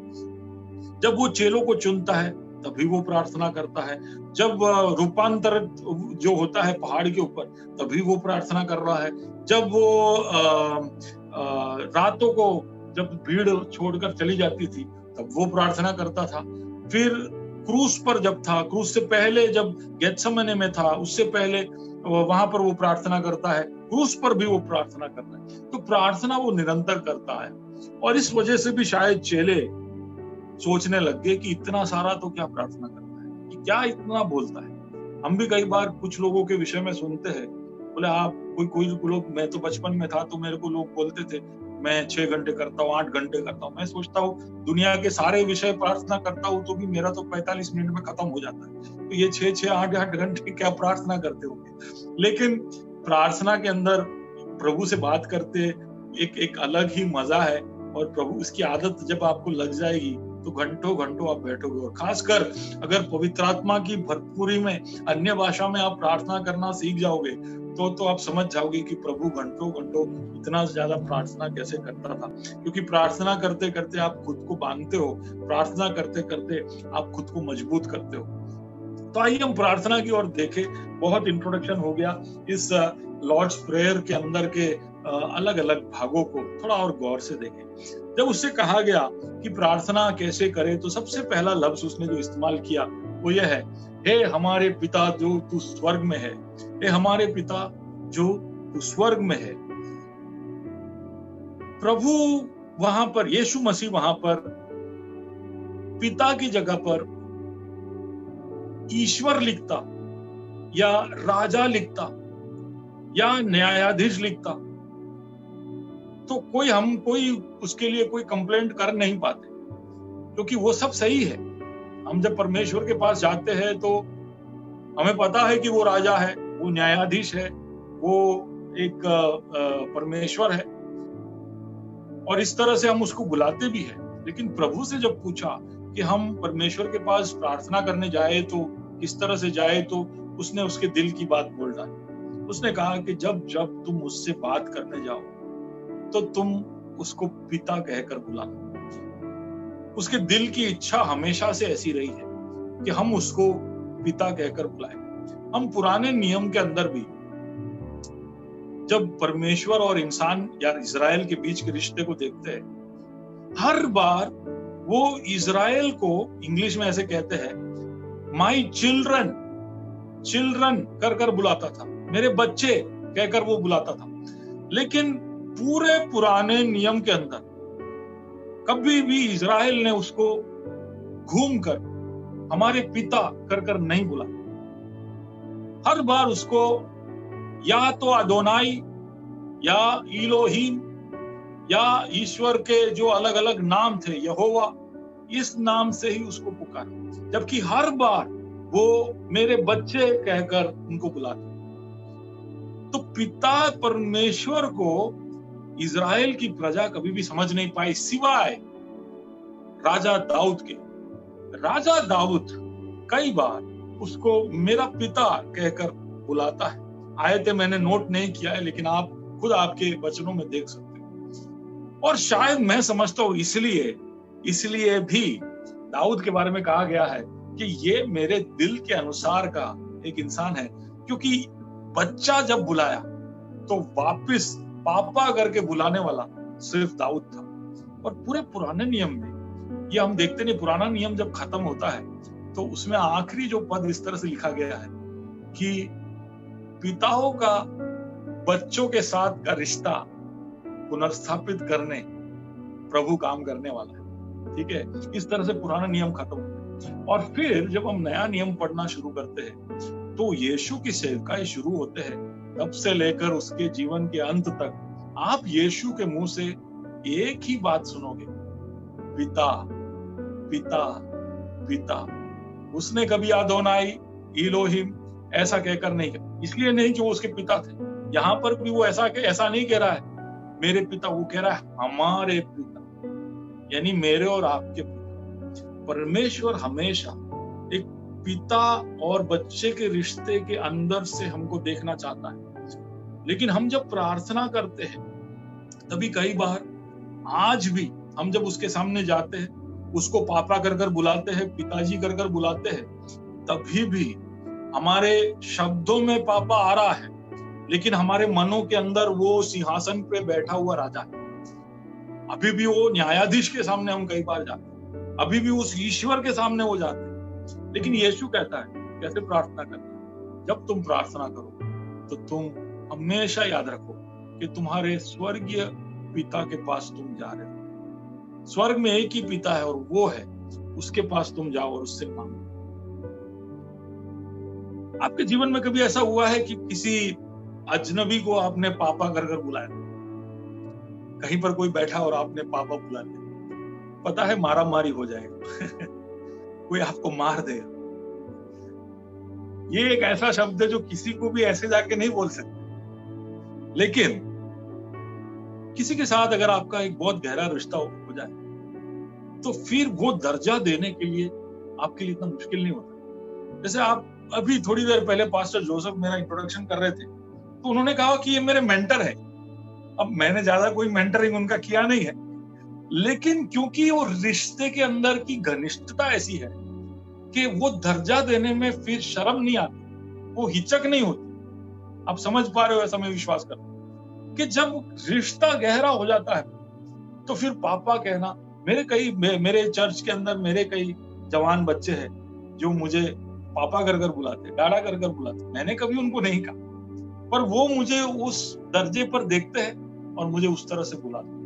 जब वो चेलों को चुनता है तभी वो प्रार्थना करता है। जब रूपांतर जो होता है पहाड़ के ऊपर, तभी वो प्रार्थना कर रहा है। जब वो रातों को जब भीड़ छोड़कर चली जाती थी, तब वो प्रार्थना करता था। फिर क्रूस पर जब था, क्रूस से पहले जब गेत्सेमने में था, उससे पहले वहां पर वो प्रार्थना करता है। क्रूस पर भी वो प्रार्थना करता है। तो प्रार्थना वो निरंतर करता है। और इस वजह से भी शायद चेले सोचने लग गए कि इतना सारा तो क्या प्रार्थना करता है, कि क्या इतना बोलता है। हम भी कई बार कुछ लोगों के विषय में सुनते हैं, बोले आप कोई लोग, मैं तो बचपन में था तो मेरे को लोग बोलते थे मैं 6 घंटे करता हूँ, 8 घंटे करता हूँ। मैं सोचता हूँ दुनिया के सारे विषय प्रार्थना करता हूँ तो भी मेरा तो 45 मिनट में खत्म हो जाता है। तो ये 6-8 घंटे क्या प्रार्थना करते होंगे। लेकिन प्रार्थना के अंदर प्रभु से बात करते एक अलग ही मजा है। और प्रभु इसकी आदत जब आपको लग जाएगी तो घंटों घंटों आप बैठोगे। और खासकर अगर पवित्र आत्मा की भरपूरी में अन्य भाषा में आप प्रार्थना करना सीख जाओगे तो आप समझ जाओगे कि प्रभु घंटों घंटों इतना ज्यादा प्रार्थना कैसे करता था। क्योंकि प्रार्थना करते करते आप खुद को बांधते हो, प्रार्थना करते करते आप खुद को मजबूत करते हो। तो आइए हम प्रार्थना की ओर देखें। बहुत इंट्रोडक्शन हो गया, इस लॉर्ड्स प्रेयर के अंदर के अलग अलग भागों को थोड़ा और गौर से देखें। जब उससे कहा गया कि प्रार्थना कैसे करें, तो सबसे पहला लफ्ज उसने जो इस्तेमाल किया वो यह है, हे हमारे पिता जो तू स्वर्ग में है। हे हमारे पिता जो तू स्वर्ग में है। प्रभु वहां पर, यीशु मसीह वहां पर पिता की जगह पर ईश्वर लिखता या राजा लिखता या न्यायाधीश लिखता तो कोई उसके लिए कोई कंप्लेंट कर नहीं पाते, क्योंकि वो सब सही है। हम जब परमेश्वर के पास जाते हैं तो हमें पता है कि वो राजा है, वो न्यायाधीश है, वो एक परमेश्वर है, और इस तरह से हम उसको बुलाते भी हैं। लेकिन प्रभु से जब पूछा कि हम परमेश्वर के पास प्रार्थना करने जाए तो किस तरह से जाए, तो उसने उसके दिल की बात बोल डाली। उसने कहा कि जब जब तुम उससे बात करने जाओ तो तुम उसको पिता कहकर बुलाना। उसके दिल की इच्छा हमेशा से ऐसी रही है कि हम उसको पिता कहकर बुलाएं। हम पुराने नियम के अंदर भी जब परमेश्वर और इंसान या इजराइल के बीच के रिश्ते को देखते हैं, हर बार वो इजराइल को इंग्लिश में ऐसे कहते हैं, माई चिल्ड्रन, चिल्ड्रन कर कर बुलाता था, मेरे बच्चे कहकर वो बुलाता था। लेकिन पूरे पुराने नियम के अंदर कभी भी इजराइल ने उसको घूमकर हमारे पिता कर कर नहीं बुला। हर बार उसको या तो अदोनाई या इलोहीम या ईश्वर के जो अलग अलग नाम थे, यहोवा, इस नाम से ही उसको पुकारा। जबकि हर बार वो मेरे बच्चे कहकर उनको बुलाते। तो पिता परमेश्वर को इजराइल की प्रजा कभी भी समझ नहीं पाई, सिवाय राजा दाऊद के। राजा दाऊद कई बार उसको मेरा पिता कहकर बुलाता है। आयतें मैंने नोट नहीं किया है, लेकिन आप खुद आपके वचनों में देख सकते हो। और शायद मैं समझता हूं इसलिए भी दाऊद के बारे में कहा गया है कि ये मेरे दिल के अनुसार का एक इंसान है, क्योंकि बच्चा जब बुलाया तो वापस पापा करके बुलाने वाला सिर्फ दाऊद था। और पूरे पुराने नियम में ये हम देखते नहीं, पुराना नियम जब खत्म होता है तो उसमें आखिरी जो पद इस तरह से लिखा गया है कि पिताओं का बच्चों के साथ का रिश्ता पुनर्स्थापित करने प्रभु काम करने वाला है। ठीक है, इस तरह से पुराना नियम खत्म होता है। और फिर जब हम नया नियम पढ़ना शुरू करते हैं तो यीशु की सेवकाई शुरू होते हैं। तब से लेकर उसके जीवन के अंत तक आप यीशु के मुंह से एक ही बात सुनोगे, पिता पिता पिता। उसने कभी अदोनाई इलोहिम ऐसा कहकर नहीं कहा, इसलिए नहीं कि वो उसके पिता थे। यहाँ पर भी वो ऐसा नहीं कह रहा है मेरे पिता, वो कह रहा है हमारे पिता, यानी मेरे और आपके पिता। परमेश्वर हमेशा एक पिता और बच्चे के रिश्ते के अंदर से हमको देखना चाहता है। लेकिन हम जब प्रार्थना करते हैं तभी कई बार, आज भी हम जब उसके सामने जाते हैं, उसको पापा कर कर बुलाते हैं, पिताजी कर कर बुलाते हैं, तभी भी हमारे शब्दों में पापा आ रहा है, लेकिन हमारे मनों के अंदर वो सिंहासन पे बैठा हुआ राजा है। अभी भी वो न्यायाधीश के सामने हम कई बार जाते हैं, अभी भी उस ईश्वर के सामने वो जाते हैं। लेकिन यीशु कहता है कैसे प्रार्थना करना है। जब तुम प्रार्थना करो तो तुम हमेशा याद रखो कि तुम्हारे स्वर्गीय पिता के पास तुम जा रहे हो। स्वर्ग में एक ही पिता है और वो है, उसके पास तुम जाओ और उससे मांगो। आपके जीवन में कभी ऐसा हुआ है कि किसी अजनबी को आपने पापा कर कर बुलाया? कहीं पर कोई बैठा और आपने पापा बुला लिया, पता है मारा मारी हो जाएगा कोई आपको मार देगा। ये एक ऐसा शब्द है जो किसी को भी ऐसे जाके नहीं बोल सकते। लेकिन किसी के साथ अगर आपका एक बहुत गहरा रिश्ता हो जाए तो फिर वो दर्जा देने के लिए आपके लिए इतना मुश्किल नहीं होता। जैसे आप अभी थोड़ी देर पहले पास्टर जोसेफ मेरा इंट्रोडक्शन कर रहे थे, तो उन्होंने कहा कि ये मेरे मेंटर है। अब मैंने ज्यादा कोई मेंटरिंग उनका किया नहीं है, लेकिन क्योंकि वो रिश्ते के अंदर की घनिष्ठता ऐसी है कि वो दर्जा देने में फिर शर्म नहीं आती, वो हिचक नहीं होती। आप समझ पा रहे हो, ऐसा मैं विश्वास करता हूं कि जब रिश्ता गहरा हो जाता है तो फिर पापा कहना, मेरे चर्च के अंदर मेरे कई जवान बच्चे हैं जो मुझे पापा कर कर बुलाते, डाड़ा कर कर बुलाते। मैंने कभी उनको नहीं कहा, पर वो मुझे उस दर्जे पर देखते हैं और मुझे उस तरह से बुलाते।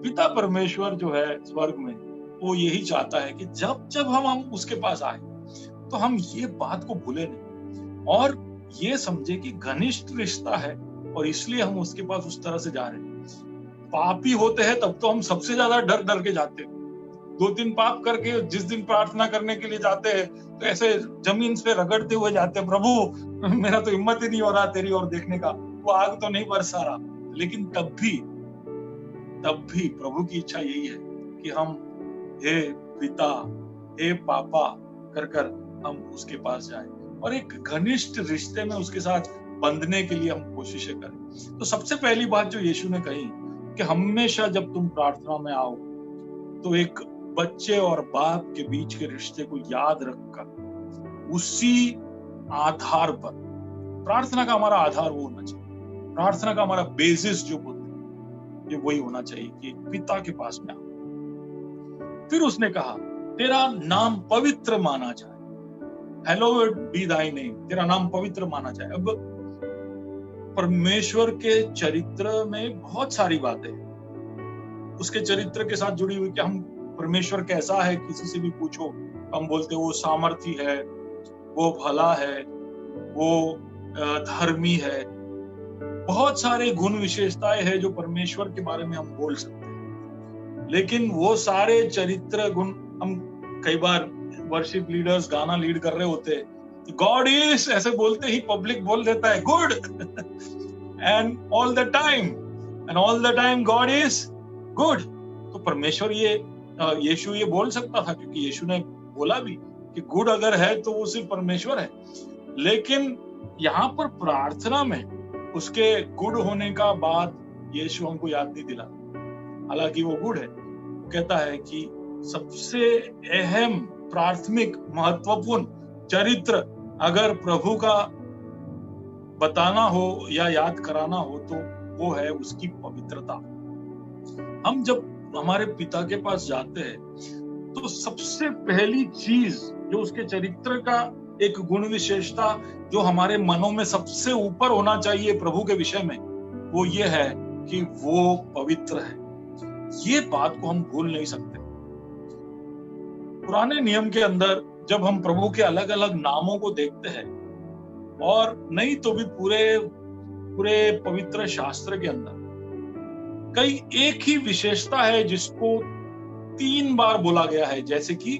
पिता परमेश्वर जो है स्वर्ग में, वो यही चाहता है कि जब जब हम उसके पास आए तो हम ये बात को भूले नहीं और ये समझे कि घनिष्ठ रिश्ता है और इसलिए हम उसके पास उस तरह से जा रहे हैं। पापी होते हैं तब तो हम सबसे ज्यादा डर डर के जाते हैं। 2-3 पाप करके जिस दिन प्रार्थना करने के लिए जाते हैं तो ऐसे जमीन पे रगड़ते हुए जाते हैं, प्रभु मेरा तो हिम्मत ही नहीं हो रहा तेरी ओर देखने का, वो आग तो नहीं बरसा रहा। लेकिन तब भी प्रभु की इच्छा यही है कि हम हे पिता, हे पापा कर कर हम उसके पास जाएं और एक घनिष्ठ रिश्ते में उसके साथ बंधने के लिए हम कोशिशें करें। तो सबसे पहली बात जो यीशु ने कही कि हमेशा जब तुम प्रार्थना में आओ तो एक बच्चे और बाप के बीच के रिश्ते को याद रखकर उसी आधार पर, प्रार्थना का हमारा आधार वो होना चाहिए, प्रार्थना का हमारा बेसिस जो बोलते हैं ये वही होना चाहिए कि पिता के पास में आओ। फिर उसने कहा तेरा नाम पवित्र माना जाए, हैलोड बी दाई नेम, तेरा नाम पवित्र माना जाए। अब परमेश्वर के चरित्र में बहुत सारी बातें उसके चरित्र के साथ जुड़ी हुई कि हम परमेश्वर कैसा है किसी से भी पूछो, हम बोलते वो सामर्थी है, वो भला है, वो धर्मी है। बहुत सारे गुण विशेषताएं हैं जो परमेश्वर के बारे में हम बोल सकते हैं, लेकिन वो सारे चरित्र गुण हम कई बार वर्शिप लीडर्स गाना लीड कर रहे होते हैं, गॉड इज ऐसे बोलते ही पब्लिक बोल देता है good and all the time God is good. तो परमेश्वर यीशु ये बोल सकता था, क्योंकि यीशु ने बोला भी कि गुड अगर है तो वो सिर्फ परमेश्वर है। लेकिन यहाँ पर प्रार्थना में उसके गुड होने का बात यीशु हमको याद नहीं दिला, हालांकि वो गुड है। वो कहता है कि सबसे अहम, प्राथमिक, महत्वपूर्ण चरित्र अगर प्रभु का बताना हो या याद कराना हो तो वो है उसकी पवित्रता। हम जब हमारे पिता के पास जाते हैं तो सबसे पहली चीज जो उसके चरित्र का एक गुण विशेषता जो हमारे मनों में सबसे ऊपर होना चाहिए प्रभु के विषय में, वो ये है कि वो पवित्र है। ये बात को हम भूल नहीं सकते। पुराने नियम के अंदर जब हम प्रभु के अलग अलग नामों को देखते हैं, और नहीं तो भी पूरे पवित्र शास्त्र के अंदर कई एक ही विशेषता है जिसको 3 बार बोला गया है, जैसे कि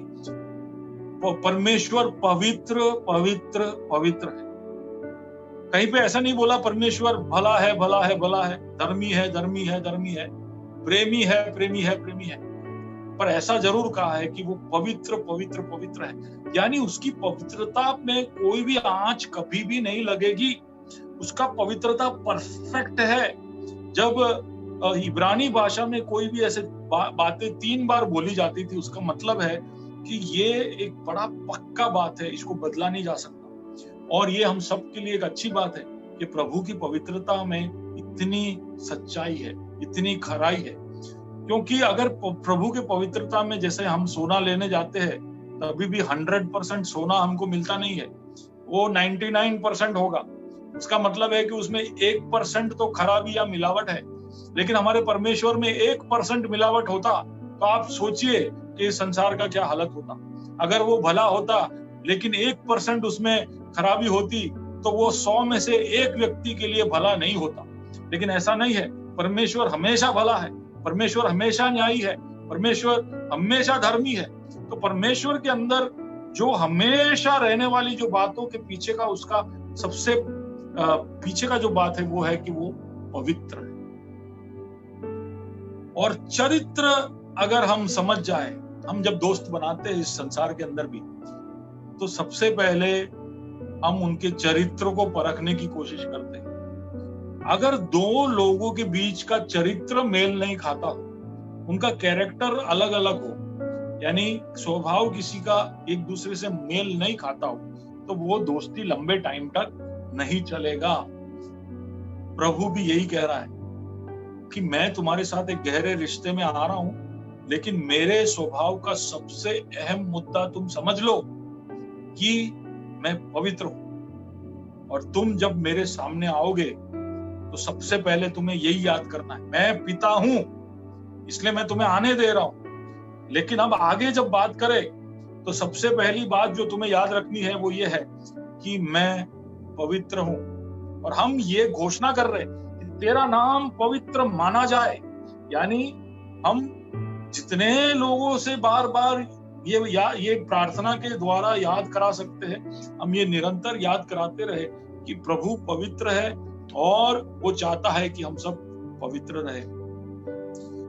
परमेश्वर पवित्र पवित्र पवित्र है। कहीं पे ऐसा नहीं बोला परमेश्वर भला है भला है भला है, धर्मी है धर्मी है धर्मी है, प्रेमी है प्रेमी है प्रेमी है, पर ऐसा जरूर कहा है कि वो पवित्र पवित्र पवित्र है। यानी उसकी पवित्रता में कोई भी आंच कभी भी नहीं लगेगी, उसका पवित्रता परफेक्ट है। जब इब्रानी भाषा में कोई भी ऐसे बातें 3 बार बोली जाती थी, उसका मतलब है कि ये एक बड़ा पक्का बात है, इसको बदला नहीं जा सकता। और ये हम सब के लिए एक अच्छी बात है कि प्रभु की पवित्रता में इतनी सच्चाई है, इतनी खराई है। क्योंकि अगर प्रभु के पवित्रता में जैसे हम सोना लेने जाते हैं, तभी भी 100% सोना हमको मिलता नहीं है, वो 99% होगा। उसका मतलब है कि उसमें 1% तो खराबी या मिलावट है। लेकिन हमारे परमेश्वर में 1% मिलावट होता तो आप सोचिए कि इस संसार का क्या हालत होता। अगर वो भला होता लेकिन 1% उसमें खराबी होती तो वो 100 में से 1 व्यक्ति के लिए भला नहीं होता। लेकिन ऐसा नहीं है, परमेश्वर हमेशा भला है, परमेश्वर हमेशा न्यायी है, परमेश्वर हमेशा धर्मी है। तो परमेश्वर के अंदर जो हमेशा रहने वाली जो बातों के पीछे का उसका सबसे पीछे का जो बात है वो है कि वो पवित्र है। और चरित्र अगर हम समझ जाए, हम जब दोस्त बनाते हैं इस संसार के अंदर भी, तो सबसे पहले हम उनके चरित्र को परखने की कोशिश करते हैं। अगर 2 लोगों के बीच का चरित्र मेल नहीं खाता हो, उनका कैरेक्टर अलग अलग हो, यानी स्वभाव किसी का एक दूसरे से मेल नहीं खाता हो, तो वो दोस्ती लंबे टाइम तक नहीं चलेगा। प्रभु भी यही कह रहा है कि मैं तुम्हारे साथ एक गहरे रिश्ते में आ रहा हूं, लेकिन मेरे स्वभाव का सबसे अहम मुद्दा तुम समझ लो कि मैं पवित्र हूं। और तुम जब मेरे सामने आओगे तो सबसे पहले तुम्हें यही याद करना है, मैं पिता हूं इसलिए मैं तुम्हें आने दे रहा हूं। लेकिन अब आगे जब बात करें तो सबसे पहली बात जो तुम्हें याद रखनी है वो ये है कि मैं पवित्र हूं। और हम ये घोषणा कर रहे हैं कि तेरा नाम पवित्र माना जाए। यानी हम जितने लोगों से बार बार ये प्रार्थना के द्वारा याद करा सकते हैं, हम ये निरंतर याद कराते रहे कि प्रभु पवित्र है और वो चाहता है कि हम सब पवित्र रहे।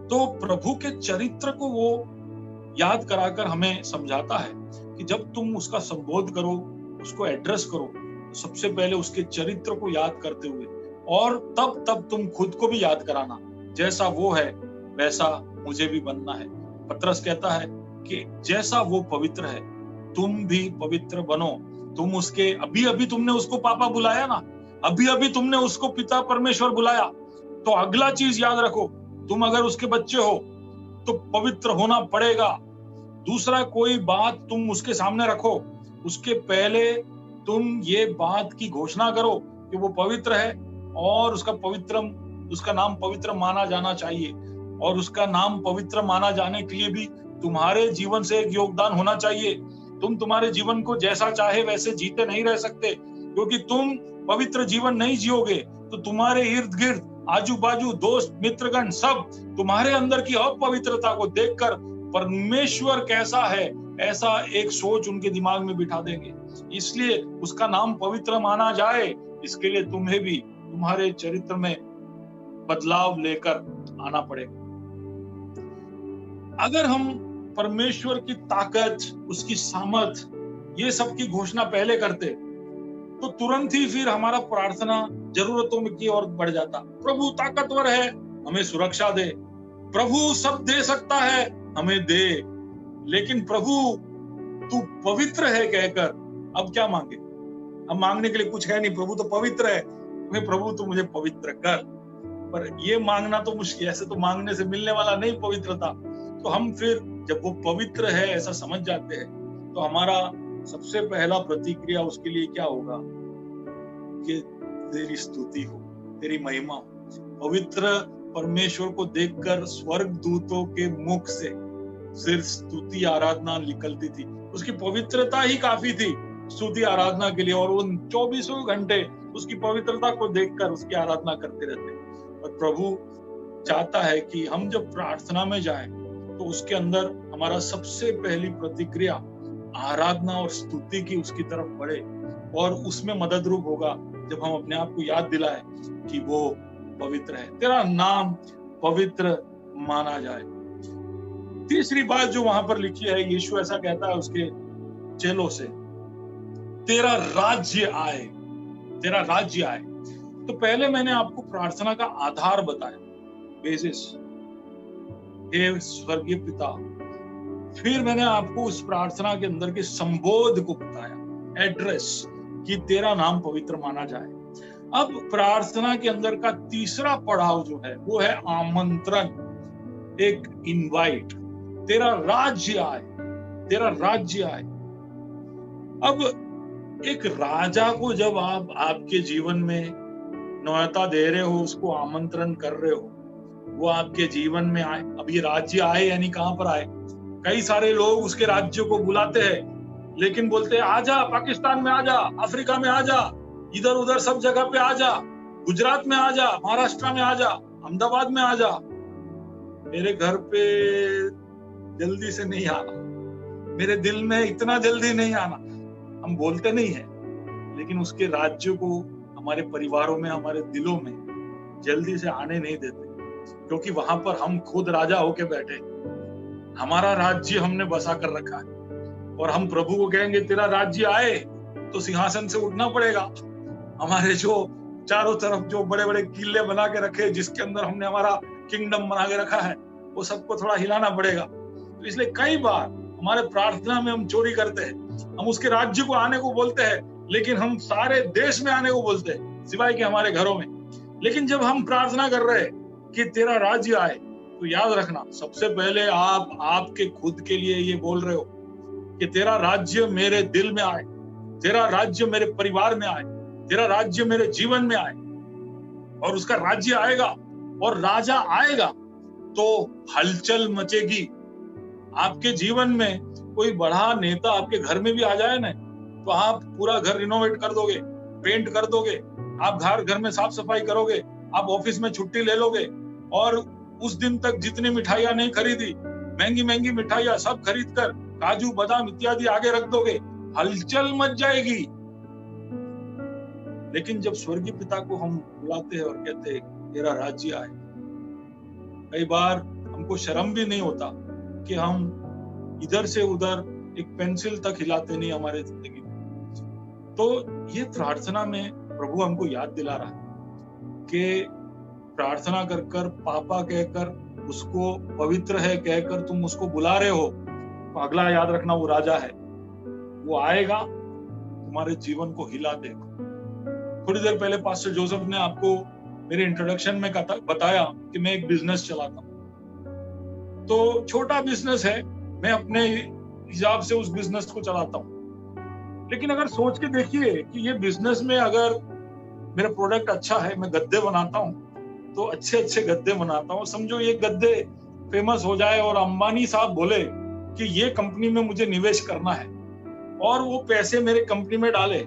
तो प्रभु के चरित्र को वो याद कराकर हमें समझाता है कि जब तुम उसका संबोध करो, उसको एड्रेस करो, तो सबसे पहले उसके चरित्र को याद करते हुए, और तब तुम खुद को भी याद कराना, जैसा वो है वैसा मुझे भी बनना है। पतरस कहता है कि जैसा वो पवित्र है तुम भी पवित्र बनो। तुम उसके अभी तुमने उसको पापा बुलाया ना, अभी तुमने उसको पिता परमेश्वर बुलाया, तो अगला चीज याद रखो, तुम अगर उसके बच्चे हो तो पवित्र होना पड़ेगा। दूसरा कोई बात तुम उसके सामने रखो, उसके पहले तुम ये बात की घोषणा करो कि वो पवित्र है और उसका नाम पवित्र माना जाना चाहिए। और उसका नाम पवित्र माना जाने के लिए भी तुम्हारे जीवन से एक योगदान होना चाहिए। तुम तुम्हारे जीवन को जैसा चाहे वैसे जीते नहीं रह सकते, क्योंकि तुम पवित्र जीवन नहीं जियोगे तो तुम्हारे इर्द गिर्द आजू बाजू दोस्त मित्रगण सब तुम्हारे अंदर की अपवित्रता को देखकर परमेश्वर कैसा है ऐसा एक सोच उनके दिमाग में बिठा देंगे। इसलिए उसका नाम पवित्र माना जाए, इसके लिए तुम्हें भी तुम्हारे चरित्र में बदलाव लेकर आना पड़ेगा। अगर हम परमेश्वर की ताकत, उसकी सामर्थ, ये सब की घोषणा पहले करते तो तुरंत ही फिर हमारा प्रार्थना जरूरतों की ओर बढ़ जाता। प्रभु ताकतवर है, हमें सुरक्षा दे। प्रभु सब दे सकता है, हमें दे। लेकिन प्रभु तू पवित्र है कहकर अब क्या मांगे? अब मांगने के लिए कुछ है नहीं, प्रभु तो पवित्र है, प्रभु तो मुझे पवित्र कर। पर ये मांगना तो मुश्किल, ऐसे तो मांगने से मिलने वाला नहीं पवित्रता। तो हम फिर जब वो पवित्र है ऐसा समझ जाते हैं तो हमारा सबसे पहला प्रतिक्रिया उसके लिए क्या होगा कि तेरी स्तुति हो, तेरी महिमा हो। पवित्र परमेश्वर को देखकर स्वर्ग दूतों के मुख से सिर्फ स्तुति आराधना निकलती थी। उसकी पवित्रता ही काफी थी स्तुति आराधना के लिए, और वो 24 घंटे उसकी पवित्रता को देखकर उसकी आराधना करते रहते। और प्रभु चाहता है कि हम जब प्रार्थना में जाएं तो उसके अंदर हमारा सबसे पहली प्रतिक्रिया आराधना और स्तुति की उसकी तरफ बढ़े, और उसमें मदद रूप होगा जब हम अपने आप को याद दिलाए कि वो पवित्र है, तेरा नाम पवित्र माना जाए। तीसरी बात जो वहां पर लिखी है, यीशु ऐसा कहता है उसके चेलों से, तेरा राज्य आए, तेरा राज्य आए। तो पहले मैंने आपको प्रार्थना का आधार बताया, बेसिस, हे स्वर्गीय पिता। फिर मैंने आपको उस प्रार्थना के अंदर के संबोध को बताया, एड्रेस, कि तेरा नाम पवित्र माना जाए। अब प्रार्थना के अंदर का तीसरा पड़ाव जो है वो है आमंत्रण, एक इनवाइट, तेरा राज्य आए, तेरा राज्य आए। अब एक राजा को जब आप आपके जीवन में न्योता दे रहे हो, उसको आमंत्रण कर रहे हो, वो आपके जीवन में आए। अब ये राज्य आए यानी कहां पर आए? कई सारे लोग उसके राज्य को बुलाते हैं, लेकिन बोलते हैं आजा, पाकिस्तान में आजा, अफ्रीका में आजा, इधर उधर सब जगह पे आजा, गुजरात में आजा, महाराष्ट्र में आजा, अहमदाबाद में आजा, मेरे घर पे जल्दी से नहीं आना, मेरे दिल में इतना जल्दी नहीं आना। हम बोलते नहीं है, लेकिन उसके राज्य को हमारे परिवारों में, हमारे दिलों में जल्दी से आने नहीं देते, क्योंकि वहां पर हम खुद राजा होके बैठे, हमारा राज्य हमने बसा कर रखा है। और हम प्रभु को कहेंगे तेरा राज्य आए, तो सिंहासन से उठना पड़ेगा। हमारे जो चारों तरफ जो बड़े बड़े किले बना के रखे, जिसके अंदर हमने हमारा किंगडम बना के रखा है, वो सबको थोड़ा हिलाना पड़ेगा। तो इसलिए कई बार हमारे प्रार्थना में हम चोरी करते हैं, हम उसके राज्य को आने को बोलते हैं, लेकिन हम सारे देश में आने को बोलते हैं, सिवाय के हमारे घरों में। लेकिन जब हम प्रार्थना कर रहे हैं कि तेरा राज्य आए, तो याद रखना, सबसे पहले आप आपके खुद के लिए ये बोल रहे हो कि तेरा राज्य मेरे दिल में आए, तेरा राज्य मेरे परिवार में आए, तेरा राज्य मेरे जीवन में आए। और उसका राज्य आएगा और राजा आएगा तो हलचल मचेगी। आपके जीवन में कोई बड़ा नेता आपके घर में भी आ जाए ना, तो आप पूरा घर रिनोवेट कर दोगे, पेंट कर दोगे, आप घर में साफ सफाई करोगे, आप ऑफिस में छुट्टी ले लोगे, और उस दिन तक जितनी मिठाइयां नहीं खरीदी, महंगी महंगी मिठाइयां सब खरीद कर काजू बादाम इत्यादि आगे रख दोगे, हलचल मच जाएगी। लेकिन जब स्वर्गीय पिता को हम बुलाते हैं और कहते हैं तेरा राज्य आए, कई बार हमको शर्म भी नहीं होता कि हम इधर से उधर एक पेंसिल तक हिलाते नहीं हमारे जिंदगी में। तो ये प्रार्थना में प्रभु हमको याद दिला रहा है कि प्रार्थना कर कर, पापा कहकर, उसको पवित्र है कहकर तुम उसको बुला रहे हो, तो अगला याद रखना, वो राजा है, वो आएगा, तुम्हारे जीवन को हिला देगा। थोड़ी देर पहले पास्टर जोसेफ ने आपको मेरे इंट्रोडक्शन में बताया कि मैं एक बिजनेस चलाता हूं। तो छोटा बिजनेस है, मैं अपने हिसाब से उस बिजनेस को चलाता हूं। लेकिन अगर सोच के देखिए कि ये बिजनेस में अगर मेरा प्रोडक्ट अच्छा है, मैं गद्दे बनाता हूं, तो अच्छे अच्छे गद्दे बनाता हूं, समझो ये गद्दे फेमस हो जाए और अंबानी साहब बोले कि ये कंपनी में मुझे निवेश करना है, और वो पैसे मेरे कंपनी में डाले,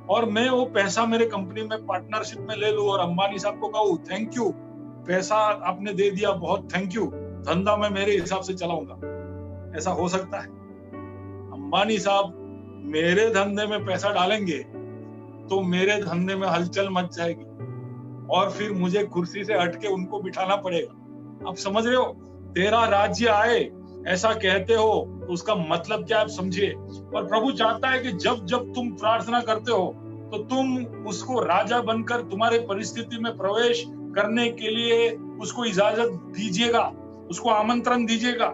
और मैं वो पैसा मेरे कंपनी में पार्टनरशिप में ले लूं, और अंबानी साहब को कहूं थैंक यू, पैसा आपने दे दिया, बहुत थैंक यू, धंधा मैं मेरे हिसाब से चलाऊंगा। ऐसा हो सकता है? अंबानी साहब मेरे धंधे में पैसा डालेंगे तो मेरे धंधे में हलचल मच जाएगी, और फिर मुझे कुर्सी से हटके उनको बिठाना पड़ेगा। आप समझ रहे हो? तेरा राज्य आए ऐसा कहते हो तो उसका मतलब क्या आप समझिए। और प्रभु चाहता है कि जब जब तुम प्रार्थना करते हो तो तुम उसको राजा बनकर तुम्हारे परिस्थिति में प्रवेश करने के लिए उसको इजाजत दीजिएगा, उसको आमंत्रण दीजिएगा।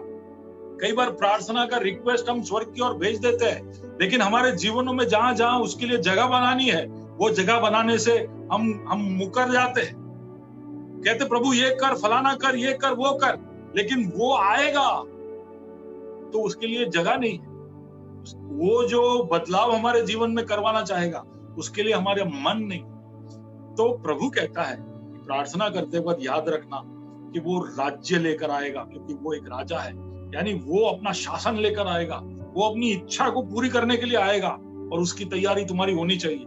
कई बार प्रार्थना का रिक्वेस्ट हम स्वर्ग की ओर भेज देते हैं, लेकिन हमारे जीवनों में जहां जहां उसके लिए जगह बनानी है, वो जगह बनाने से हम मुकर जाते हैं। कहते प्रभु ये कर, फलाना कर, ये कर, वो कर, लेकिन वो आएगा तो उसके लिए जगह नहीं है। वो जो बदलाव हमारे जीवन में करवाना चाहेगा उसके लिए हमारे मन नहीं। तो प्रभु कहता है प्रार्थना करते वक्त याद रखना कि वो राज्य लेकर आएगा, क्योंकि वो एक राजा है, यानी वो अपना शासन लेकर आएगा, वो अपनी इच्छा को पूरी करने के लिए आएगा, और उसकी तैयारी तुम्हारी होनी चाहिए।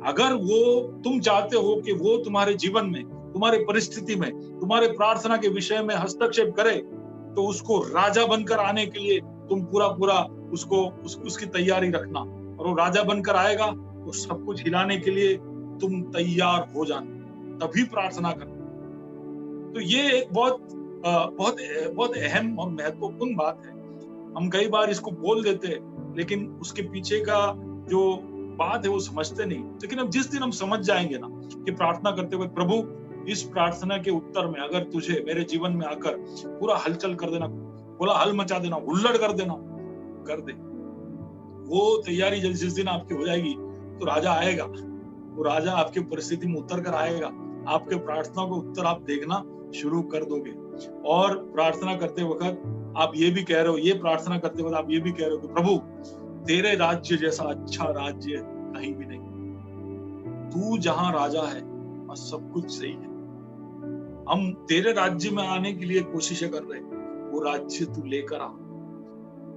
अगर वो तुम चाहते हो कि वो तुम्हारे जीवन में, तुम्हारे परिस्थिति में, तुम्हारे प्रार्थना के विषय में हस्तक्षेप करे, तो उसको राजा बनकर आने के लिए तुम पूरा पूरा उसकी तैयारी रखना, और वो राजा बनकर आएगा तो सब कुछ हिलाने के लिए तुम तैयार हो जाना, तभी प्रार्थना करना। तो ये एक बहुत अहम और महत्वपूर्ण बात है। हम कई बार इसको बोल देते हैं, लेकिन उसके पीछे का जो बात है वो समझते नहीं। लेकिन अब जिस दिन हम समझ जाएंगे ना कि प्रार्थना करते हुए प्रभु इस प्रार्थना के उत्तर में अगर तुझे मेरे जीवन में आकर पूरा हलचल कर देना, पूरा हल मचा देना, हुल्लड़ कर देना, कर दे, वो तैयारी जिस दिन आपकी हो जाएगी तो राजा आएगा, वो राजा आपकी परिस्थिति में उतर कर आएगा, आपके प्रार्थना को उत्तर आप देखना शुरू कर दोगे। और प्रार्थना करते वक्त आप ये भी कह रहे हो, ये प्रार्थना करते वक्त आप ये भी कह रहे हो कि प्रभु तेरे राज्य जैसा अच्छा राज्य कहीं भी नहीं, तू जहां राजा है वहां सब कुछ सही है। हम तेरे राज्य में आने के लिए कोशिशें कर रहे हैं, वो राज्य तू लेकर आ,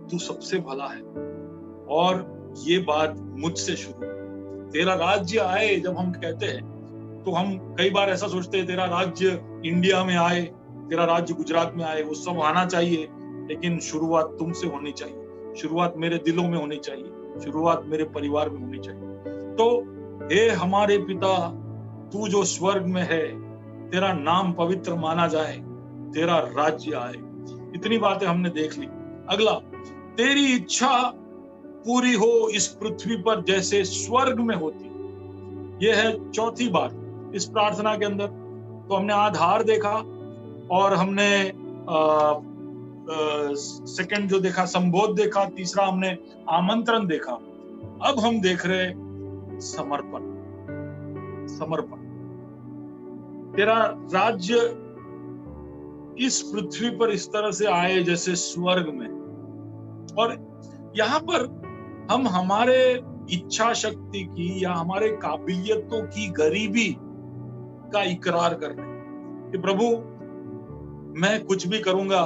तू सबसे भला है। और ये बात मुझसे शुरू, तेरा राज्य आए जब हम कहते हैं तो हम कई बार ऐसा सोचते हैं तेरा राज्य इंडिया में आए, तेरा राज्य गुजरात में आए, वो सब आना चाहिए, लेकिन शुरुआत तुमसे होनी चाहिए, शुरुआत मेरे दिलों में होनी चाहिए, शुरुआत मेरे परिवार में होनी चाहिए। तो हे हमारे पिता, तू जो स्वर्ग में है, तेरा नाम पवित्र माना जाए, तेरा राज्य आए। इतनी बातें हमने देख ली। अगला, तेरी इच्छा पूरी हो इस पृथ्वी पर जैसे स्वर्ग में होती। यह है चौथी बात इस प्रार्थना के अंदर। तो हमने आधार देखा और हमने सेकंड जो देखा संबोध देखा, तीसरा हमने आमंत्रण देखा। अब हम देख रहे समर्पण। समर्पण, तेरा राज्य इस पृथ्वी पर इस तरह से आए जैसे स्वर्ग में। और यहाँ पर हम हमारे इच्छा शक्ति की या हमारे काबिलियतों की गरीबी का इकरार कर रहे हैं कि प्रभु मैं कुछ भी करूंगा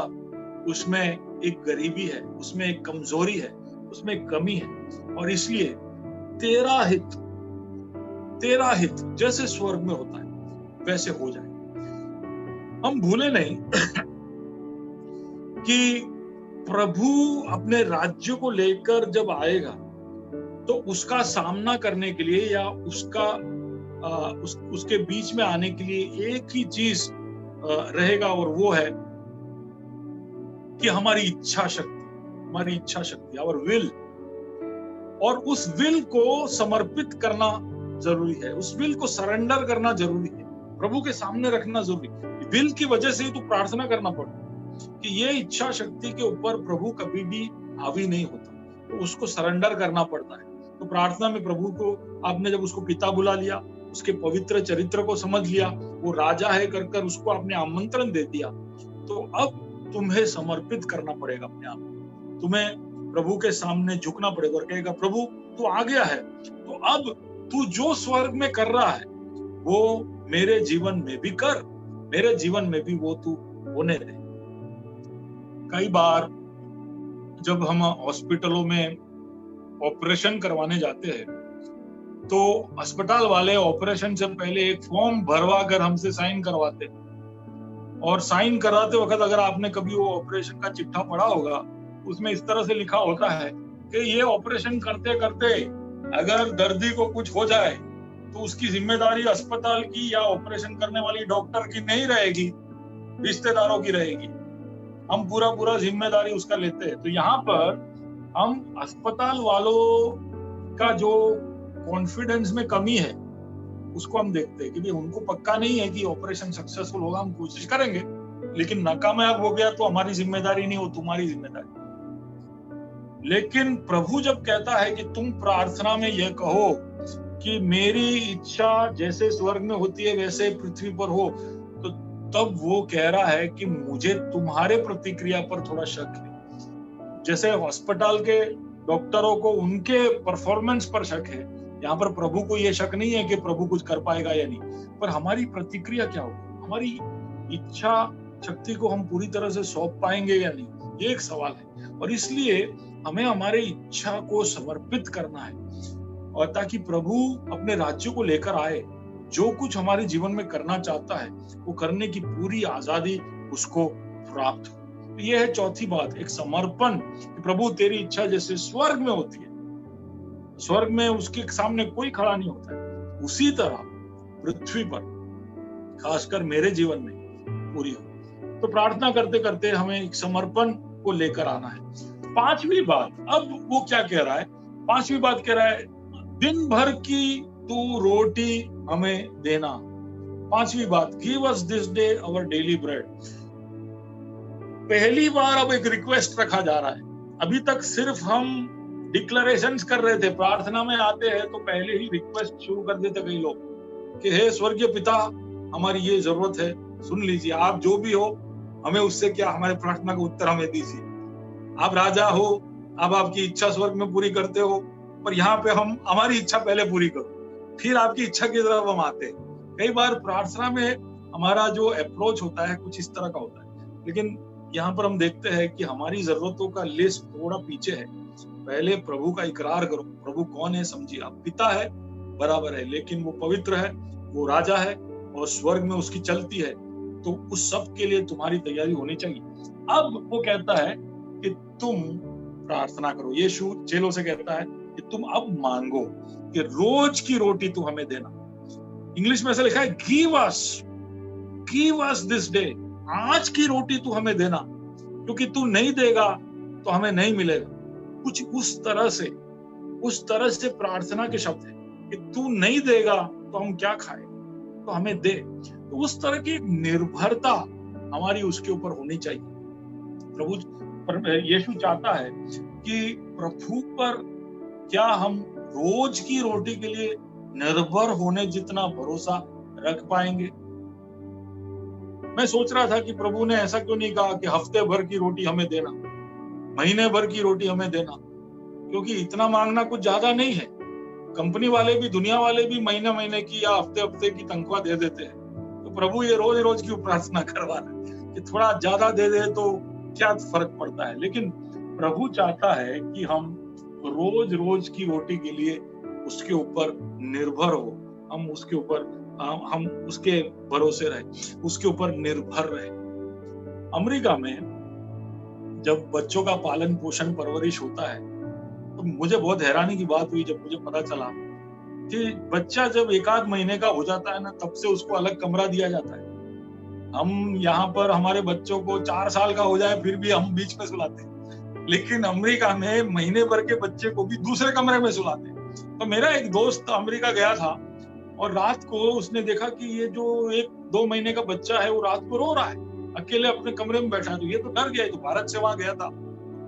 उसमें एक गरीबी है, उसमें एक कमजोरी है, उसमें एक कमी है, और इसलिए तेरा हित जैसे स्वर्ग में होता है वैसे हो जाए। हम भूले नहीं कि प्रभु अपने राज्य को लेकर जब आएगा तो उसका सामना करने के लिए या उसके बीच में आने के लिए एक ही चीज रहेगा, और वो है कि हमारी इच्छा शक्ति, आवर विल। और उस विल को समर्पित करना जरूरी है, उस विल को सरेंडर करना जरूरी है, प्रभु के सामने रखना जरूरी है। विल की वजह से ही तो प्रार्थना करना पड़ता कि ये इच्छा शक्ति के ऊपर प्रभु कभी भी हावी नहीं होता, तो उसको सरेंडर करना पड़ता है। तो प्रार्थना में प्रभु को आपने जब उसको पिता बुला लिया, उसके पवित्र चरित्र को समझ लिया, वो राजा है कर उसको आपने आमंत्रण दे दिया, तो अब तुम्हें समर्पित करना पड़ेगा अपने आप, तुम्हें प्रभु के सामने झुकना पड़ेगा और कहेगा प्रभु तू आ गया है, तो अब तू जो स्वर्ग में कर रहा है वो मेरे जीवन में भी कर, मेरे जीवन में भी वो तू होने दे। कई बार जब हम हॉस्पिटलों में ऑपरेशन करवाने जाते हैं तो अस्पताल वाले ऑपरेशन से पहले एक फॉर्म भरवा कर हमसे साइन करवाते हैं, और साइन कराते वक्त अगर आपने कभी वो ऑपरेशन का चिट्ठा पढ़ा होगा, उसमें इस तरह से लिखा होता है कि ये ऑपरेशन करते करते अगर दर्दी को कुछ हो जाए तो उसकी जिम्मेदारी अस्पताल की या ऑपरेशन करने वाली डॉक्टर की नहीं रहेगी, रिश्तेदारों की रहेगी, हम पूरा जिम्मेदारी उसका लेते हैं। तो यहाँ पर हम अस्पताल वालों का जो कॉन्फिडेंस में कमी है उसको हम देखते हैं कि भाई उनको पक्का नहीं है कि ऑपरेशन सक्सेसफुल होगा, हम कोशिश करेंगे, लेकिन नाकामयाब हो गया तो हमारी जिम्मेदारी नहीं, वो तुम्हारी जिम्मेदारी। लेकिन प्रभु जब कहता है कि तुम प्रार्थना में यह कहो कि मेरी इच्छा जैसे स्वर्ग में होती है वैसे पृथ्वी पर हो, तो तब वो कह रहा है कि मुझे तुम्हारे प्रतिक्रिया पर थोड़ा शक है। जैसे हॉस्पिटल के डॉक्टरों को उनके परफॉर्मेंस पर शक है, यहाँ पर प्रभु को यह शक नहीं है कि प्रभु कुछ कर पाएगा या नहीं, पर हमारी प्रतिक्रिया क्या होगी, हमारी इच्छा शक्ति को हम पूरी तरह से सौंप पाएंगे या नहीं, ये एक सवाल है। और इसलिए हमें हमारे इच्छा को समर्पित करना है, और ताकि प्रभु अपने राज्य को लेकर आए, जो कुछ हमारे जीवन में करना चाहता है वो करने की पूरी आजादी उसको प्राप्त हो। ये है चौथी बात, एक समर्पण। प्रभु तेरी इच्छा जैसे स्वर्ग में होती है, स्वर्ग में उसके सामने कोई खड़ा नहीं होता है, उसी तरह पृथ्वी पर खासकर मेरे जीवन में पूरी हो। तो प्रार्थना करते करते हमें एक समर्पण को लेकर आना है। पांचवी बात, अब वो क्या कह रहा है? पांचवी बात कह रहा है, दिन भर की तू रोटी हमें देना। पांचवी बात, give us this day our daily bread. पहली बार अब एक रिक्वेस्ट रखा जा रहा है। अभी तक सिर्फ हम डिक्लेरेशंस कर रहे थे, प्रार्थना में आते हैं तो पहले ही रिक्वेस्ट शुरू कर देते कई लोग कि हे स्वर्गीय पिता, हमारी ये जरूरत है, सुन लीजिए, आप जो भी हो हमें उससे क्या, हमारे प्रार्थना का उत्तर हमें दीजिए। आप राजा हो, आप आपकी इच्छा स्वर्ग में पूरी करते हो, पर यहाँ पे हम हमारी इच्छा पहले पूरी करो, फिर आपकी इच्छा की तरफ हम आते हैं। कई बार प्रार्थना में हमारा जो अप्रोच होता है कुछ इस तरह का होता है, लेकिन यहाँ पर हम देखते हैं कि हमारी जरूरतों का लिस्ट थोड़ा पीछे है। पहले प्रभु का इकरार करो, प्रभु कौन है समझिए। आप पिता है बराबर है, लेकिन वो पवित्र है, वो राजा है और स्वर्ग में उसकी चलती है, तो उस सब के लिए तुम्हारी तैयारी होनी चाहिए। अब वो कहता है कि तुम प्रार्थना करो। यीशु चेलों से कहता है कि तुम अब मांगो कि रोज की रोटी तू हमें देना। इंग्लिश में ऐसा लिखा है, गिव अस दिस डे, आज की रोटी तू हमें देना, क्योंकि तू नहीं देगा तो हमें नहीं मिलेगा। कुछ उस तरह से प्रार्थना के शब्द है कि तू नहीं देगा तो हम क्या खाए, तो हमें दे। तो उस तरह की निर्भरता हमारी उसके ऊपर होनी चाहिए। प्रभु यीशु चाहता है कि प्रभु पर क्या हम रोज की रोटी के लिए निर्भर होने जितना भरोसा रख पाएंगे। मैं सोच रहा था कि प्रभु ने ऐसा क्यों नहीं कहा कि हफ्ते भर की रोटी हमें देना, महीने भर की रोटी हमें देना, क्योंकि इतना मांगना कुछ ज्यादा नहीं है। कंपनी वाले भी, दुनिया वाले भी महीने महीने की या हफ्ते हफ्ते की तनख्वाह दे देते हैं, तो प्रभु ये रोज रोज की प्रार्थना करवा रहे हैं कि थोड़ा ज्यादा दे दे तो क्या फर्क पड़ता है। लेकिन प्रभु चाहता है कि हम रोज रोज की रोटी के लिए उसके ऊपर निर्भर हो, हम उसके ऊपर हम उसके भरोसे रहे, उसके ऊपर निर्भर रहे। अमेरिका में जब बच्चों का पालन पोषण परवरिश होता है तो मुझे बहुत हैरानी की बात हुई जब मुझे पता चला कि बच्चा जब 1 महीने का हो जाता है ना, तब से उसको अलग कमरा दिया जाता है। हम यहाँ पर हमारे बच्चों को 4 साल का हो जाए फिर भी हम बीच में सुलाते हैं, लेकिन अमेरिका में महीने भर के बच्चे को भी दूसरे कमरे में सुलाते हैं। तो मेरा एक दोस्त अमेरिका गया था और रात को उसने देखा कि ये जो 1-2 महीने का बच्चा है वो रात को रो रहा है, अकेले अपने कमरे में बैठा। तो ये तो डर गया, तो भारत से वहां गया था,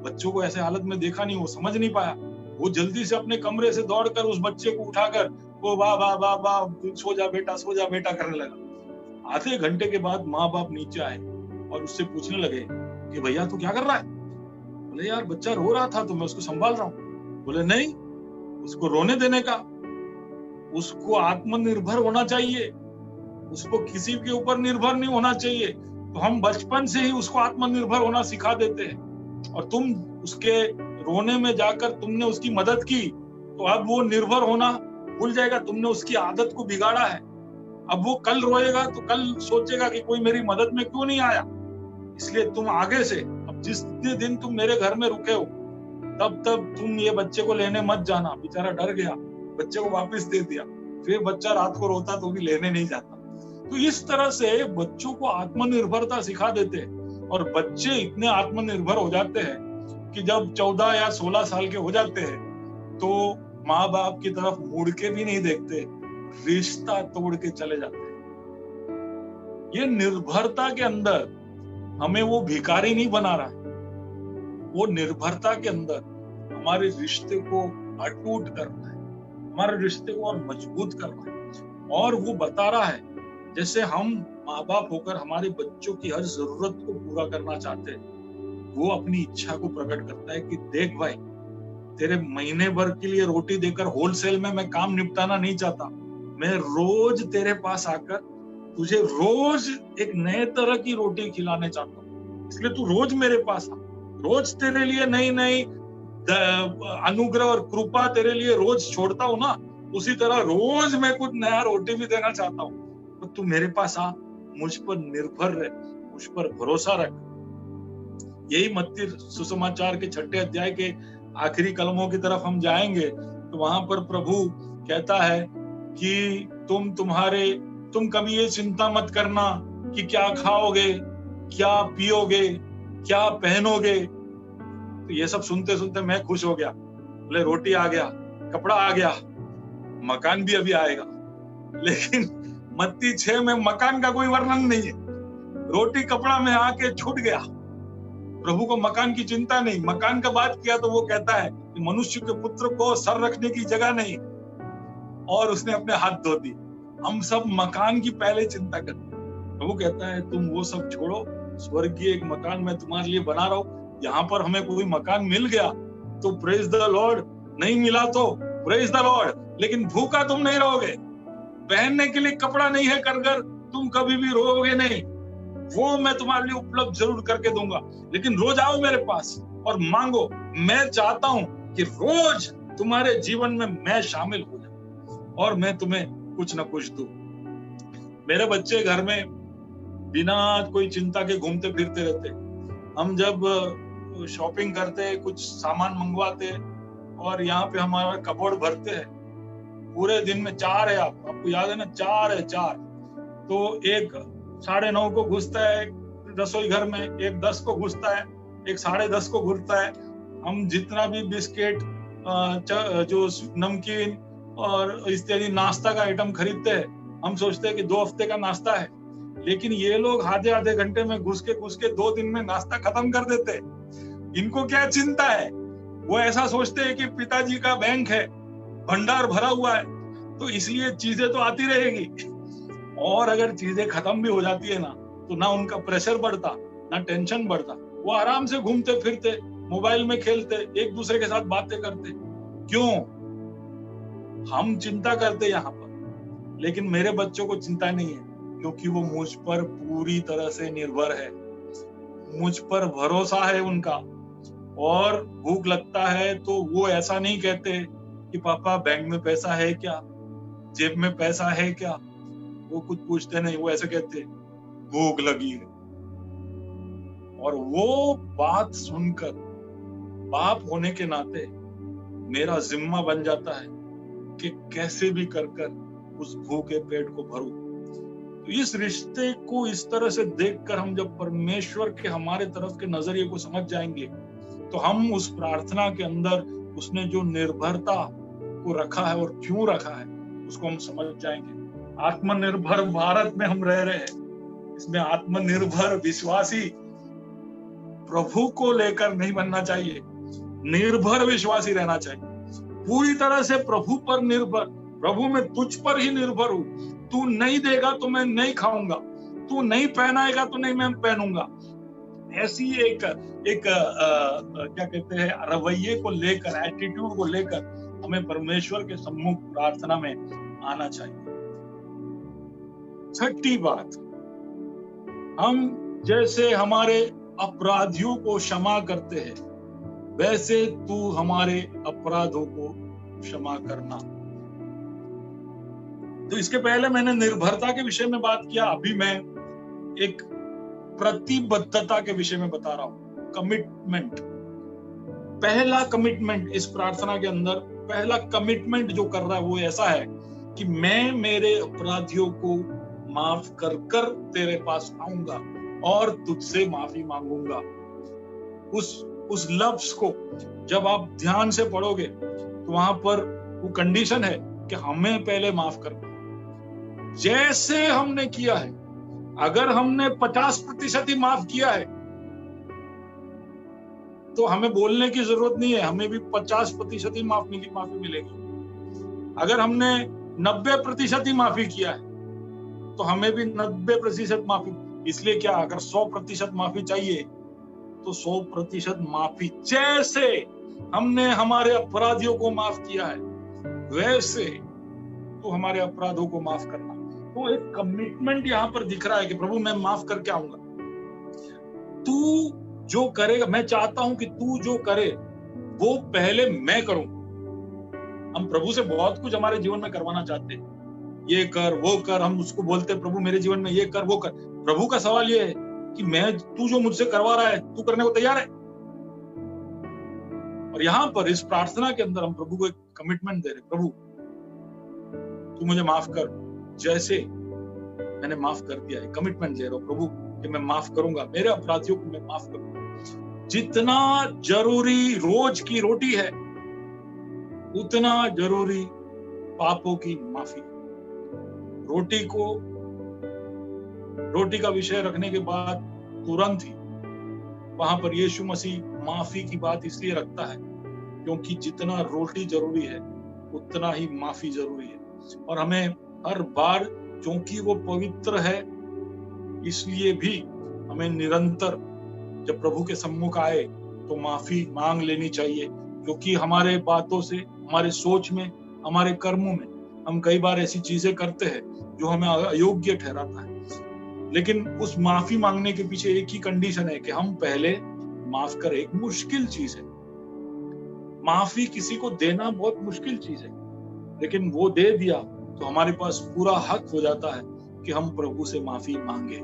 बच्चों को ऐसे हालत में देखा नहीं, वो समझ नहीं पाया। वो जल्दी से अपने कमरे से दौड़कर उस बच्चे को उठाकर वो वाह वाह वाह वाह सो जा बेटा करने लगा। आधे घंटे के बाद माँ बाप नीचे आए और उससे पूछने लगे कि भैया तू क्या कर रहा है? बोले यार बच्चा रो रहा था तो मैं उसको संभाल रहा हूँ। बोले नहीं, उसको रोने देने का, उसको आत्मनिर्भर होना चाहिए, उसको किसी के ऊपर निर्भर नहीं होना चाहिए। तो हम बचपन से ही उसको आत्मनिर्भर होना सिखा देते हैं, और तुम उसके रोने में जाकर तुमने उसकी मदद की तो अब वो निर्भर होना भूल जाएगा। तुमने उसकी आदत को बिगाड़ा है। अब वो कल रोएगा तो कल सोचेगा कि कोई मेरी मदद में क्यों नहीं आया। इसलिए तुम आगे से, अब जिस दिन तुम मेरे घर में रुके हो तब तुम ये बच्चे को लेने मत जाना। बेचारा डर गया, बच्चे को वापस दे दिया, फिर बच्चा रात को रोता तो भी लेने नहीं जाता। तो इस तरह से बच्चों को आत्मनिर्भरता सिखा देते हैं, और बच्चे इतने आत्मनिर्भर हो जाते हैं कि जब 14 या 16 साल के हो जाते हैं तो माँ बाप की तरफ मुड़ के भी नहीं देखते, रिश्ता तोड़ के चले जाते हैं। ये निर्भरता के अंदर हमें वो भिखारी नहीं बना रहा है, वो निर्भरता के अंदर हमारे रिश्ते को अटूट करना है, हमारे रिश्ते को और मजबूत करना है। और वो बता रहा है जैसे हम माँ बाप होकर हमारे बच्चों की हर जरूरत को पूरा करना चाहते हैं, वो अपनी इच्छा को प्रकट करता है कि देख भाई, तेरे महीने भर के लिए रोटी देकर होलसेल में मैं काम निपटाना नहीं चाहता। मैं रोज तेरे पास आकर तुझे रोज एक नए तरह की रोटी खिलाने चाहता हूँ, इसलिए तू रोज मेरे पास आ। रोज तेरे लिए नई नई अनुग्रह और कृपा तेरे लिए रोज छोड़ता हूँ ना, उसी तरह रोज मैं कुछ नया रोटी भी देना चाहता हूँ। तो तू मेरे पास आ, मुझ पर निर्भर रह, मुझ पर भरोसा रख। यही मत्ती सुसमाचार के 6 अध्याय के आखिरी कलमों की तरफ हम जाएंगे तो वहां पर प्रभु कहता है कि तुम कभी ये चिंता मत करना कि क्या खाओगे, क्या पियोगे, क्या पहनोगे। तो ये सब सुनते सुनते मैं खुश हो गया। बोले रोटी आ गया, कपड़ा आ गया, मकान भी अभी आएगा। लेकिन मत्ती 6 में मकान का कोई वर्णन नहीं है। रोटी कपड़ा में आके छूट गया। प्रभु को मकान की चिंता नहीं। मकान का बात किया तो वो कहता है कि मनुष्य के पुत्र को सर रखने की जगह नहीं, और उसने अपने हाथ धो दिए। हम सब मकान की पहले चिंता करते हैं। प्रभु कहता है तुम वो सब छोड़ो, स्वर्गीय एक मकान मैं तुम्हारे लिए बना रहा हूं। यहाँ पर हमें कोई मकान मिल गया तो प्रेज द लॉर्ड, नहीं मिला तो प्रेज द लॉर्ड, लेकिन भूखा तुम नहीं रहोगे। पहनने के लिए कपड़ा नहीं है कर तुम कभी भी रोओगे नहीं। वो मैं तुम्हारे लिए उपलब्ध जरूर करके दूंगा, लेकिन रोज आओ मेरे पास और मांगो। मैं चाहता हूं कि रोज तुम्हारे जीवन में मैं शामिल हो जाऊं और मैं तुम्हें कुछ ना कुछ दूं। मेरे बच्चे घर में बिना कोई चिंता के घूमते फिरते रहते। हम जब शॉपिंग करते, कुछ सामान मंगवाते और यहाँ पे हमारा कबोर्ड भरते हैं, पूरे दिन में 4 है, आपको याद है ना, 4 है। 4 तो एक 9:30 को घुसता है रसोई घर में, एक 10 को घुसता है, एक 10:30 को घुसता है। हम जितना भी बिस्किट, जो नमकीन और इत्यादि नाश्ता का आइटम खरीदते हैं, हम सोचते हैं कि 2 हफ्ते का नाश्ता है, लेकिन ये लोग आधे घंटे में घुस के 2 दिन में नाश्ता खत्म कर देते हैं। इनको क्या चिंता है? वो ऐसा सोचते हैं कि पिताजी का बैंक है, भंडार भरा हुआ है, तो इसलिए चीजें तो आती रहेगी। और अगर चीजें खत्म भी हो जाती है ना, तो ना उनका प्रेशर बढ़ता, ना टेंशन बढ़ता। वो आराम से घूमते फिरते, मोबाइल में खेलते, एक दूसरे के साथ बातें करते। क्यों? हम चिंता करते यहाँ पर, लेकिन मेरे बच्चों को चिंता नहीं है, क्योंकि वो मुझ पर पूरी तरह से निर्भर है। मुझ पर भरोसा है उनका। और भूख लगता है तो वो ऐसा नहीं कहते कि पापा बैंक में पैसा है क्या, जेब में पैसा है क्या। वो कुछ पूछते नहीं, वो ऐसे कहते भूख लगी है। और वो बात सुनकर बाप होने के नाते मेरा जिम्मा बन जाता है कि कैसे भी कर उस भूखे पेट को भरूं। तो इस रिश्ते को इस तरह से देखकर हम जब परमेश्वर के हमारे तरफ के नजरिए को समझ जाएंगे, तो हम उस प्रार्थना के अंदर उसने जो निर्भरता को रखा है और क्यों रखा है उसको हम समझ जाएंगे। आत्मनिर्भर भारत में हम रह रहे हैं। इसमें आत्मनिर्भर विश्वासी प्रभु को लेकर नहीं बनना चाहिए, निर्भर विश्वासी रहना चाहिए। पूरी तरह से प्रभु पर निर्भर। प्रभु मैं तुझ पर ही निर्भर हूं। तू नहीं देगा तो मैं नहीं खाऊंगा, तू नहीं पहनाएगा तो नहीं मैं पहनूंगा। ऐसी एक क्या कहते हैं, रवैये को लेकर, एटीट्यूड को लेकर हमें परमेश्वर के सम्मुख प्रार्थना में आना चाहिए। 6ठी बात, हम जैसे हमारे अपराधियों को क्षमा करते हैं, वैसे तू हमारे अपराधों को क्षमा करना। तो इसके पहले मैंने निर्भरता के विषय में बात किया, अभी मैं एक प्रतिबद्धता के विषय में बता रहा हूं। कमिटमेंट। पहला कमिटमेंट इस प्रार्थना के अंदर, पहला कमिटमेंट जो कर रहा है वो ऐसा है कि मैं मेरे अपराधियों को माफ कर तेरे पास आऊंगा और तुझसे माफी मांगूंगा। उस लफ्ज को जब आप ध्यान से पढ़ोगे तो वहां पर वो कंडीशन है कि हमें पहले माफ करना। जैसे हमने किया है, अगर हमने 50% ही माफ किया है तो हमें बोलने की जरूरत नहीं है, हमें भी 50% ही माफी मिलेगी। अगर हमने 90% ही माफी किया है तो हमें भी 90% माफी। इसलिए क्या, अगर 100% माफी चाहिए तो 100% माफी। जैसे हमने हमारे अपराधियों को माफ किया है, वैसे तो हमारे अपराधों को माफ करना। तो एक कमिटमेंट यहाँ पर दिख रहा है कि प्रभु मैं माफ करके आऊंगा। तू जो करेगा, मैं चाहता हूं कि तू जो करे वो पहले मैं करूं। हम प्रभु से बहुत कुछ हमारे जीवन में करवाना चाहते हैं, ये कर वो कर। हम उसको बोलते हैं प्रभु मेरे जीवन में ये कर वो कर। प्रभु का सवाल ये है कि तू जो मुझसे करवा रहा है तू करने को तैयार है। और यहाँ पर इस प्रार्थना के अंदर हम प्रभु को एक कमिटमेंट दे रहे, प्रभु तू मुझे माफ कर जैसे मैंने माफ कर दिया है। कमिटमेंट दे रहा हूं प्रभु कि मैं माफ करूंगा, मेरे अपराधियों को मैं माफ करूंगा। जितना जरूरी रोज की रोटी है उतना जरूरी पापों की माफी। रोटी का विषय रखने के बाद तुरंत ही वहां पर यीशु मसीह माफी की बात इसलिए रखता है क्योंकि जितना रोटी जरूरी है उतना ही माफी जरूरी है। और हमें हर बार, क्योंकि वो पवित्र है, इसलिए भी हमें निरंतर जब प्रभु के सम्मुख आए तो माफी मांग लेनी चाहिए, क्योंकि हमारे बातों से, हमारे सोच में, हमारे कर्मों में हम कई बार ऐसी चीजें करते हैं जो हमें अयोग्य ठहराता है। लेकिन उस माफी मांगने के पीछे एक ही कंडीशन है कि हम पहले माफ करें। एक मुश्किल चीज है, माफी किसी को देना बहुत मुश्किल चीज है, लेकिन वो दे दिया तो हमारे पास पूरा हक हो जाता है कि हम प्रभु से माफी मांगे।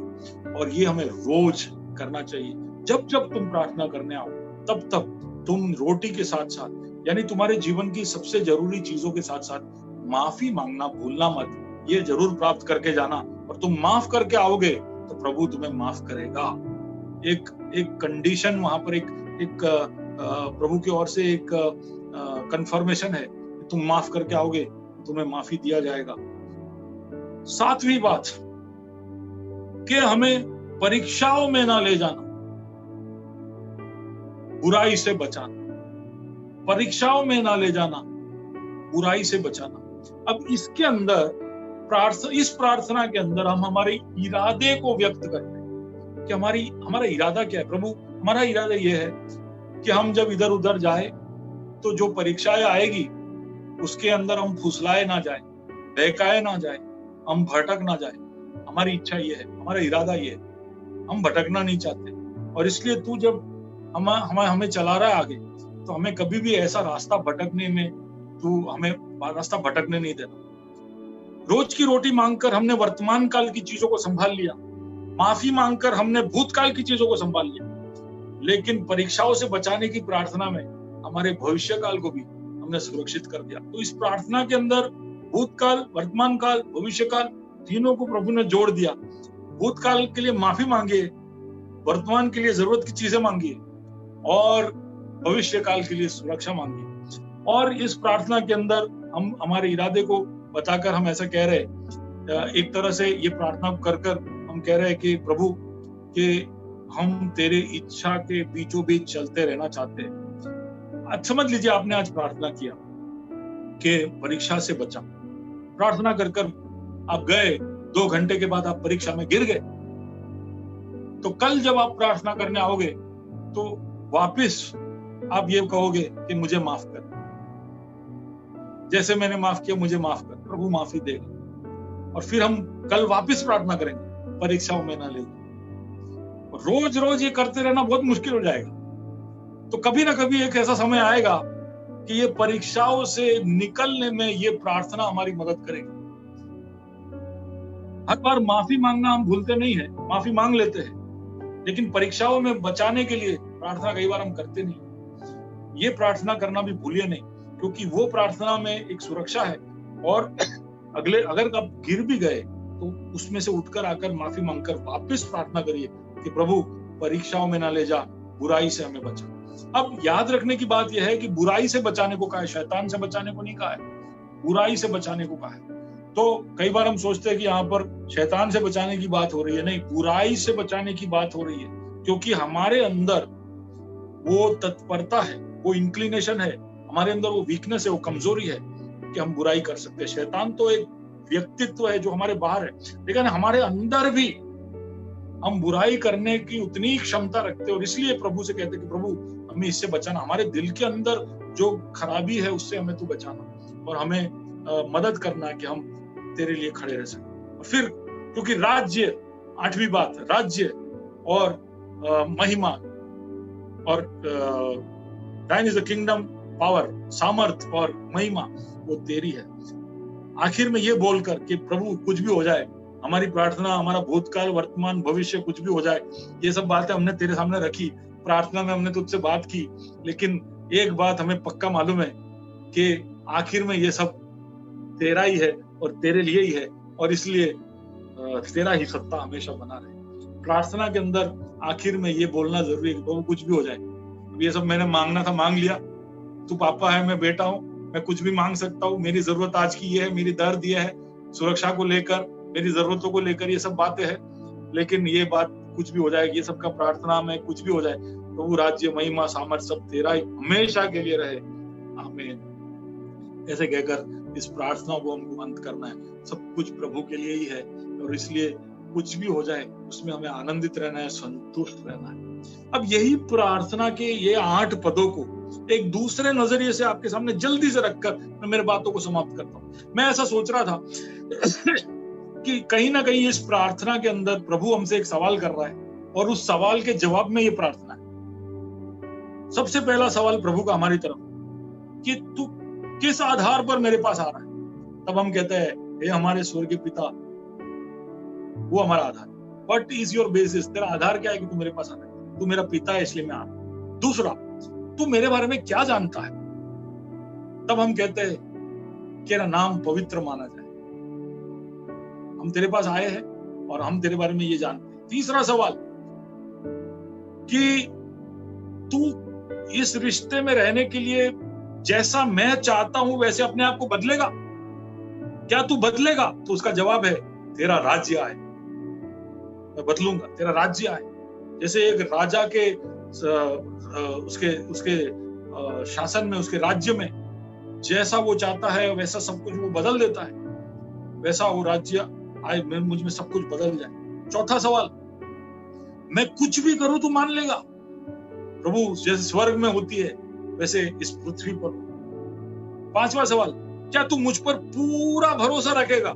और ये हमें रोज करना चाहिए। जब जब तुम प्रार्थना करने आओ तब तब तुम रोटी के साथ साथ, यानी तुम्हारे जीवन की सबसे जरूरी चीजों के साथ साथ माफी मांगना भूलना मत। ये जरूर प्राप्त करके जाना, और तुम माफ करके आओगे तो प्रभु तुम्हें माफ करेगा। एक कंडीशन वहां पर, एक प्रभु की ओर से एक कंफर्मेशन है, तुम माफ करके आओगे तुम्हें माफी दिया जाएगा। सातवीं बात कि हमें परीक्षाओं में ना ले जाना, बुराई से बचाना। परीक्षाओं में ना ले जाना, बुराई से बचाना। अब इसके अंदर इस प्रार्थना के अंदर हम हमारे इरादे को व्यक्त करते हैं कि हमारा इरादा क्या है। प्रभु, हमारा इरादा यह है कि हम जब इधर उधर जाए तो जो परीक्षाएं आएगी उसके अंदर हम फुसलाए ना जाए, बहकाए ना जाए, हम भटक ना जाए। हमारी इच्छा ये है, हमारा इरादा ये है, हम भटकना नहीं चाहते। और इसलिए तू जब हमें चला रहा है आगे, तो हमें कभी भी ऐसा रास्ता भटकने में, तू हमें रास्ता भटकने नहीं देना। रोज की रोटी मांगकर हमने वर्तमान काल की चीजों को संभाल लिया, माफी मांगकर हमने भूतकाल की चीजों को संभाल लिया, लेकिन परीक्षाओं से बचाने की प्रार्थना में हमारे भविष्य काल को भी हमने सुरक्षित कर दिया। तो इस प्रार्थना के अंदर भूतकाल, वर्तमान काल, भविष्य काल, तीनों को प्रभु ने जोड़ दिया। भूतकाल के लिए माफी मांगिए, वर्तमान के लिए जरूरत की चीजें मांगिए, और भविष्य काल के लिए सुरक्षा मांगिए। और इस प्रार्थना के अंदर हम हमारे इरादे को बताकर हम ऐसा कह रहे हैं, एक तरह से ये प्रार्थना कर हम कह रहे हैं कि प्रभु कि हम तेरे इच्छा के बीचों बीच चलते रहना चाहते हैं। आज समझ लीजिए, आपने आज प्रार्थना किया कि परीक्षा से बचा। प्रार्थना कर आप गए, 2 घंटे के बाद आप परीक्षा में गिर गए, तो कल जब आप प्रार्थना करने आओगे तो वापस आप ये कहोगे कि मुझे माफ कर, जैसे मैंने माफ किया मुझे माफ कर। प्रभु माफी देगा। और फिर हम कल वापस प्रार्थना करेंगे, परीक्षाओं में ना ले। रोज रोज ये करते रहना बहुत मुश्किल हो जाएगा। तो कभी ना कभी एक ऐसा समय आएगा कि ये परीक्षाओं से निकलने में ये प्रार्थना हमारी मदद करेगी। हर बार माफी मांगना हम भूलते नहीं है, माफी मांग लेते हैं, लेकिन परीक्षाओं में बचाने के लिए प्रार्थना कई बार हम करते नहीं। ये प्रार्थना करना भी भूलिए नहीं, क्योंकि वो प्रार्थना में एक सुरक्षा है। और अगर आप गिर भी गए तो उसमें से उठकर आकर माफी मांगकर वापस प्रार्थना करिए कि प्रभु परीक्षाओं में ना ले जा, बुराई से हमें बचा। अब याद रखने की बात यह है कि बुराई से बचाने को कहा है, शैतान से बचाने को नहीं कहा है, बुराई से बचाने को कहा है। तो कई बार हम सोचते हैं कि यहाँ पर शैतान से बचाने की बात हो रही है, नहीं, बुराई से बचाने की बात हो रही है। क्योंकि हमारे अंदर वो तत्परता है, वो इंक्लिनेशन है, हमारे अंदर वो वीकनेस है, वो कमजोरी है कि हम बुराई कर सकते हैं। शैतान तो एक व्यक्तित्व है जो हमारे बाहर है, लेकिन हमारे अंदर भी हम बुराई करने की उतनी क्षमता रखते हैं। और इसलिए प्रभु से कहते हैं कि प्रभु हमें इससे बचाना, हमारे दिल के अंदर जो खराबी है उससे हमें तू बचाना, और हमें मदद करना कि हम तेरे लिए खड़े रह सकें। और फिर क्योंकि राज्य, 8वीं बात, राज्य और महिमा और thine is the kingdom, power, सामर्थ और महिमा वो तेरी है। आखिर में ये बोलकर कि प्रभु कुछ भी हो जाए हमारी प्रार्थना, हमारा भूतकाल, वर्तमान, भविष्य कुछ भी हो जाए, ये सब बातें हमने तेरे सामने रखी, प्रार्थना में हमने तुझसे बात की, लेकिन एक बात हमें पक्का मालूम है कि आखिर में ये सब तेरा ही है और तेरे लिए ही है, और इसलिए तेरा ही सत्ता हमेशा बना रहे। प्रार्थना के अंदर आखिर में ये बोलना जरूरी है, तो कुछ भी हो जाए, अब ये सब मैंने मांगना था मांग लिया, तू पापा है, मैं बेटा हूँ, मैं कुछ भी मांग सकता हूँ, मेरी जरूरत आज की ये है, मेरी दर्द ये है, सुरक्षा को लेकर, मेरी जरूरतों को लेकर ये सब बातें हैं, लेकिन ये बात कुछ भी हो जाए, ये सबका प्रार्थना में कुछ भी हो जाए, तो वो राज्य, महिमा, सामर्थ सब तेरा ही हमेशा के लिए रहे, आमीन। ऐसे कहकर इस प्रार्थना को हमको अंत करना है। सब कुछ प्रभु के लिए ही है, और इसलिए कुछ भी हो जाए उसमें हमें आनंदित रहना है, संतुष्ट रहना है। अब यही प्रार्थना के ये 8 पदों को एक दूसरे नजरिए से आपके सामने जल्दी से रखकर मैं मेरे बातों को समाप्त करता हूं। मैं ऐसा सोच रहा था कि कहीं ना कहीं इस प्रार्थना के अंदर प्रभु हमसे एक सवाल कर रहा है, और उस सवाल के जवाब में ये प्रार्थना है। सबसे पहला सवाल प्रभु का हमारी तरफ कि तू किस आधार पर मेरे पास आ रहा है। तब हम कहते हैं, हे हमारे स्वर्गीय पिता, वो हमारा आधार। What is your basis? तेरा आधार क्या है कि तू मेरे पास आ रहा है? तू मेरा पिता है, इसलिए मैं आ रहा हूं। दूसरा, तू मेरे बारे में क्या जानता है? तब हम कहते हैं कि तेरा नाम पवित्र माना जाए। हम तेरे पास आए हैं और हम तेरे बारे में ये जानते हैं। तीसरा सवाल कि तू इस रिश्ते में रहने के लिए जैसा मैं चाहता हूं वैसे अपने आप को बदलेगा? क्या तू बदलेगा? तो उसका जवाब है, तेरा राज्य आए। मैं बदलूंगा, तेरा राज्य आए। जैसे एक राजा के उसके शासन में, उसके राज्य में जैसा वो चाहता है वैसा सब कुछ वो बदल देता है, वैसा वो राज्य आए, मुझ में सब कुछ बदल जाए। चौथा सवाल, मैं कुछ भी करूं तो मान लेगा? प्रभु, जैसे स्वर्ग में होती है वैसे इस पृथ्वी पर। पांचवा सवाल, क्या तू मुझ पर पूरा भरोसा रखेगा,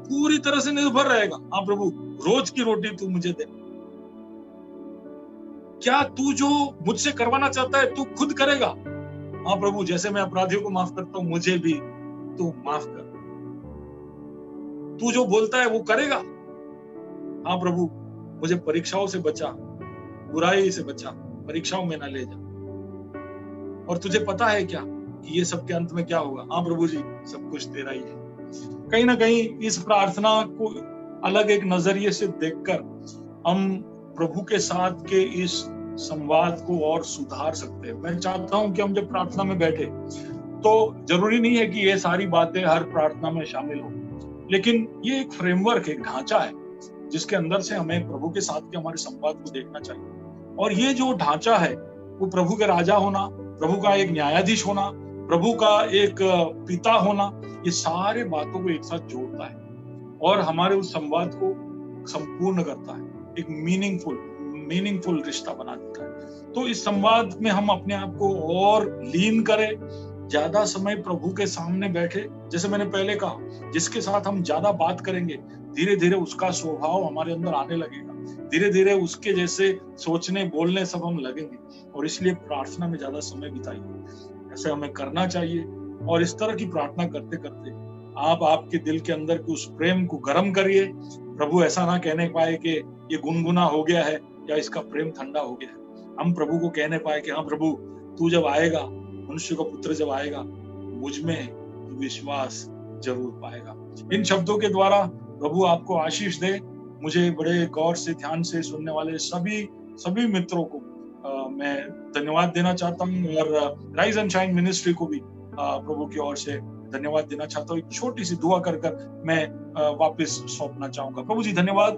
पूरी तरह से निर्भर रहेगा? हाँ प्रभु, रोज की रोटी तू मुझे दे। क्या तू जो मुझसे करवाना चाहता है तू खुद करेगा? हाँ प्रभु, जैसे मैं अपराधियों को माफ करता हूं, मुझे भी तू माफ कर। तू जो बोलता है वो करेगा? हाँ प्रभु, मुझे परीक्षाओं से बचा, बुराई से बचा, परीक्षाओं में ना ले जा। और तुझे पता है क्या कि ये सब के अंत में क्या होगा? हाँ प्रभु जी, सब कुछ तेरा ही है। कहीं ना कहीं इस प्रार्थना को अलग एक नजरिए से देखकर हम प्रभु के साथ के इस संवाद को और सुधार सकते हैं। मैं चाहता हूं कि हम जब प्रार्थना में बैठे तो जरूरी नहीं है कि ये सारी बातें हर प्रार्थना में शामिल हो, लेकिन ये एक फ्रेमवर्क, एक ढांचा है जिसके अंदर से हमें प्रभु के साथ के हमारे संवाद को देखना चाहिए। और ये जो ढांचा है वो प्रभु के राजा होना, प्रभु का एक न्यायाधीश होना, प्रभु का एक पिता होना, ये सारे बातों को एक साथ जोड़ता है और हमारे उस संवाद को संपूर्ण करता है, एक मीनिंगफुल रिश्ता बना देता है। तो इस संवाद में हम अपने आप को और लीन करें, ज्यादा समय प्रभु के सामने बैठे। जैसे मैंने पहले कहा, जिसके साथ हम ज्यादा बात करेंगे धीरे धीरे उसका स्वभाव हमारे अंदर आने लगेगा, धीरे धीरे उसके जैसे सोचने बोलने सब हम लगेंगे। और इसलिए प्रार्थना में ज्यादा समय बिताइए, ऐसे हमें करना चाहिए। और इस तरह की प्रार्थना करते करते आप आपके दिल के अंदर के उस प्रेम को गर्म करिए। प्रभु ऐसा ना कहने पाए कि ये गुनगुना हो गया है या इसका प्रेम ठंडा हो गया है। हम प्रभु को कहने पाए कि हाँ प्रभु, तू जब आएगा, मनुष्य का पुत्र जब आएगा, मुझ में विश्वास जरूर पाएगा। इन शब्दों के द्वारा प्रभु आपको आशीष दे। मुझे बड़े गौर से, ध्यान से सुनने वाले सभी मित्रों को मैं धन्यवाद देना चाहता हूँ, और राइज एंड शाइन मिनिस्ट्री को भी प्रभु की ओर से धन्यवाद देना चाहता हूँ। एक छोटी सी दुआ कर मैं वापस सौंपना चाहूंगा। प्रभु जी धन्यवाद,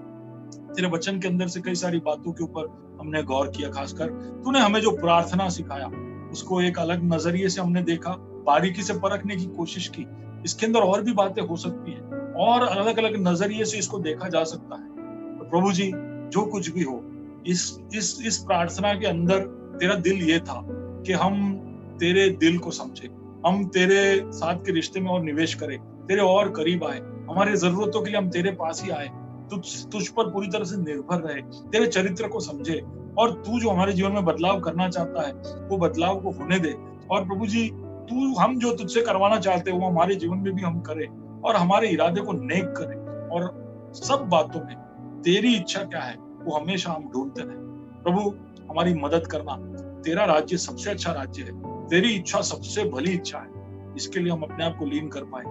तेरे वचन के अंदर से कई सारी बातों के ऊपर हमने गौर किया। खासकर तूने हमें जो प्रार्थना सिखाया उसको एक अलग नजरिए से हमने देखा, बारीकी से परखने की कोशिश की। इसके अंदर और भी बातें हो सकती है और अलग अलग नजरिए से इसको देखा जा सकता है। तो प्रभु जी, जो कुछ भी हो, इस प्रार्थना के अंदर तेरा दिल ये था कि हम तेरे दिल को समझे, हम तेरे साथ के रिश्ते में और निवेश करें, तेरे और करीब आए, हमारे जरूरतों के लिए हम तेरे पास ही आए, तुझ पर पूरी तरह से निर्भर रहे, तेरे चरित्र को समझे, और तू जो हमारे जीवन में बदलाव करना चाहता है वो बदलाव को होने दे। और प्रभु जी, तू हम जो तुझसे करवाना चाहते हैं वो हमारे जीवन में भी हम करें और हमारे इरादे को नेक करें और सब बातों में तेरी इच्छा क्या है वो हमेशा हम ढूंढते रहे। प्रभु हमारी मदद करना। तेरा राज्य सबसे अच्छा राज्य है, तेरी इच्छा सबसे भली इच्छा है, इसके लिए हम अपने आप को लीन कर पाए।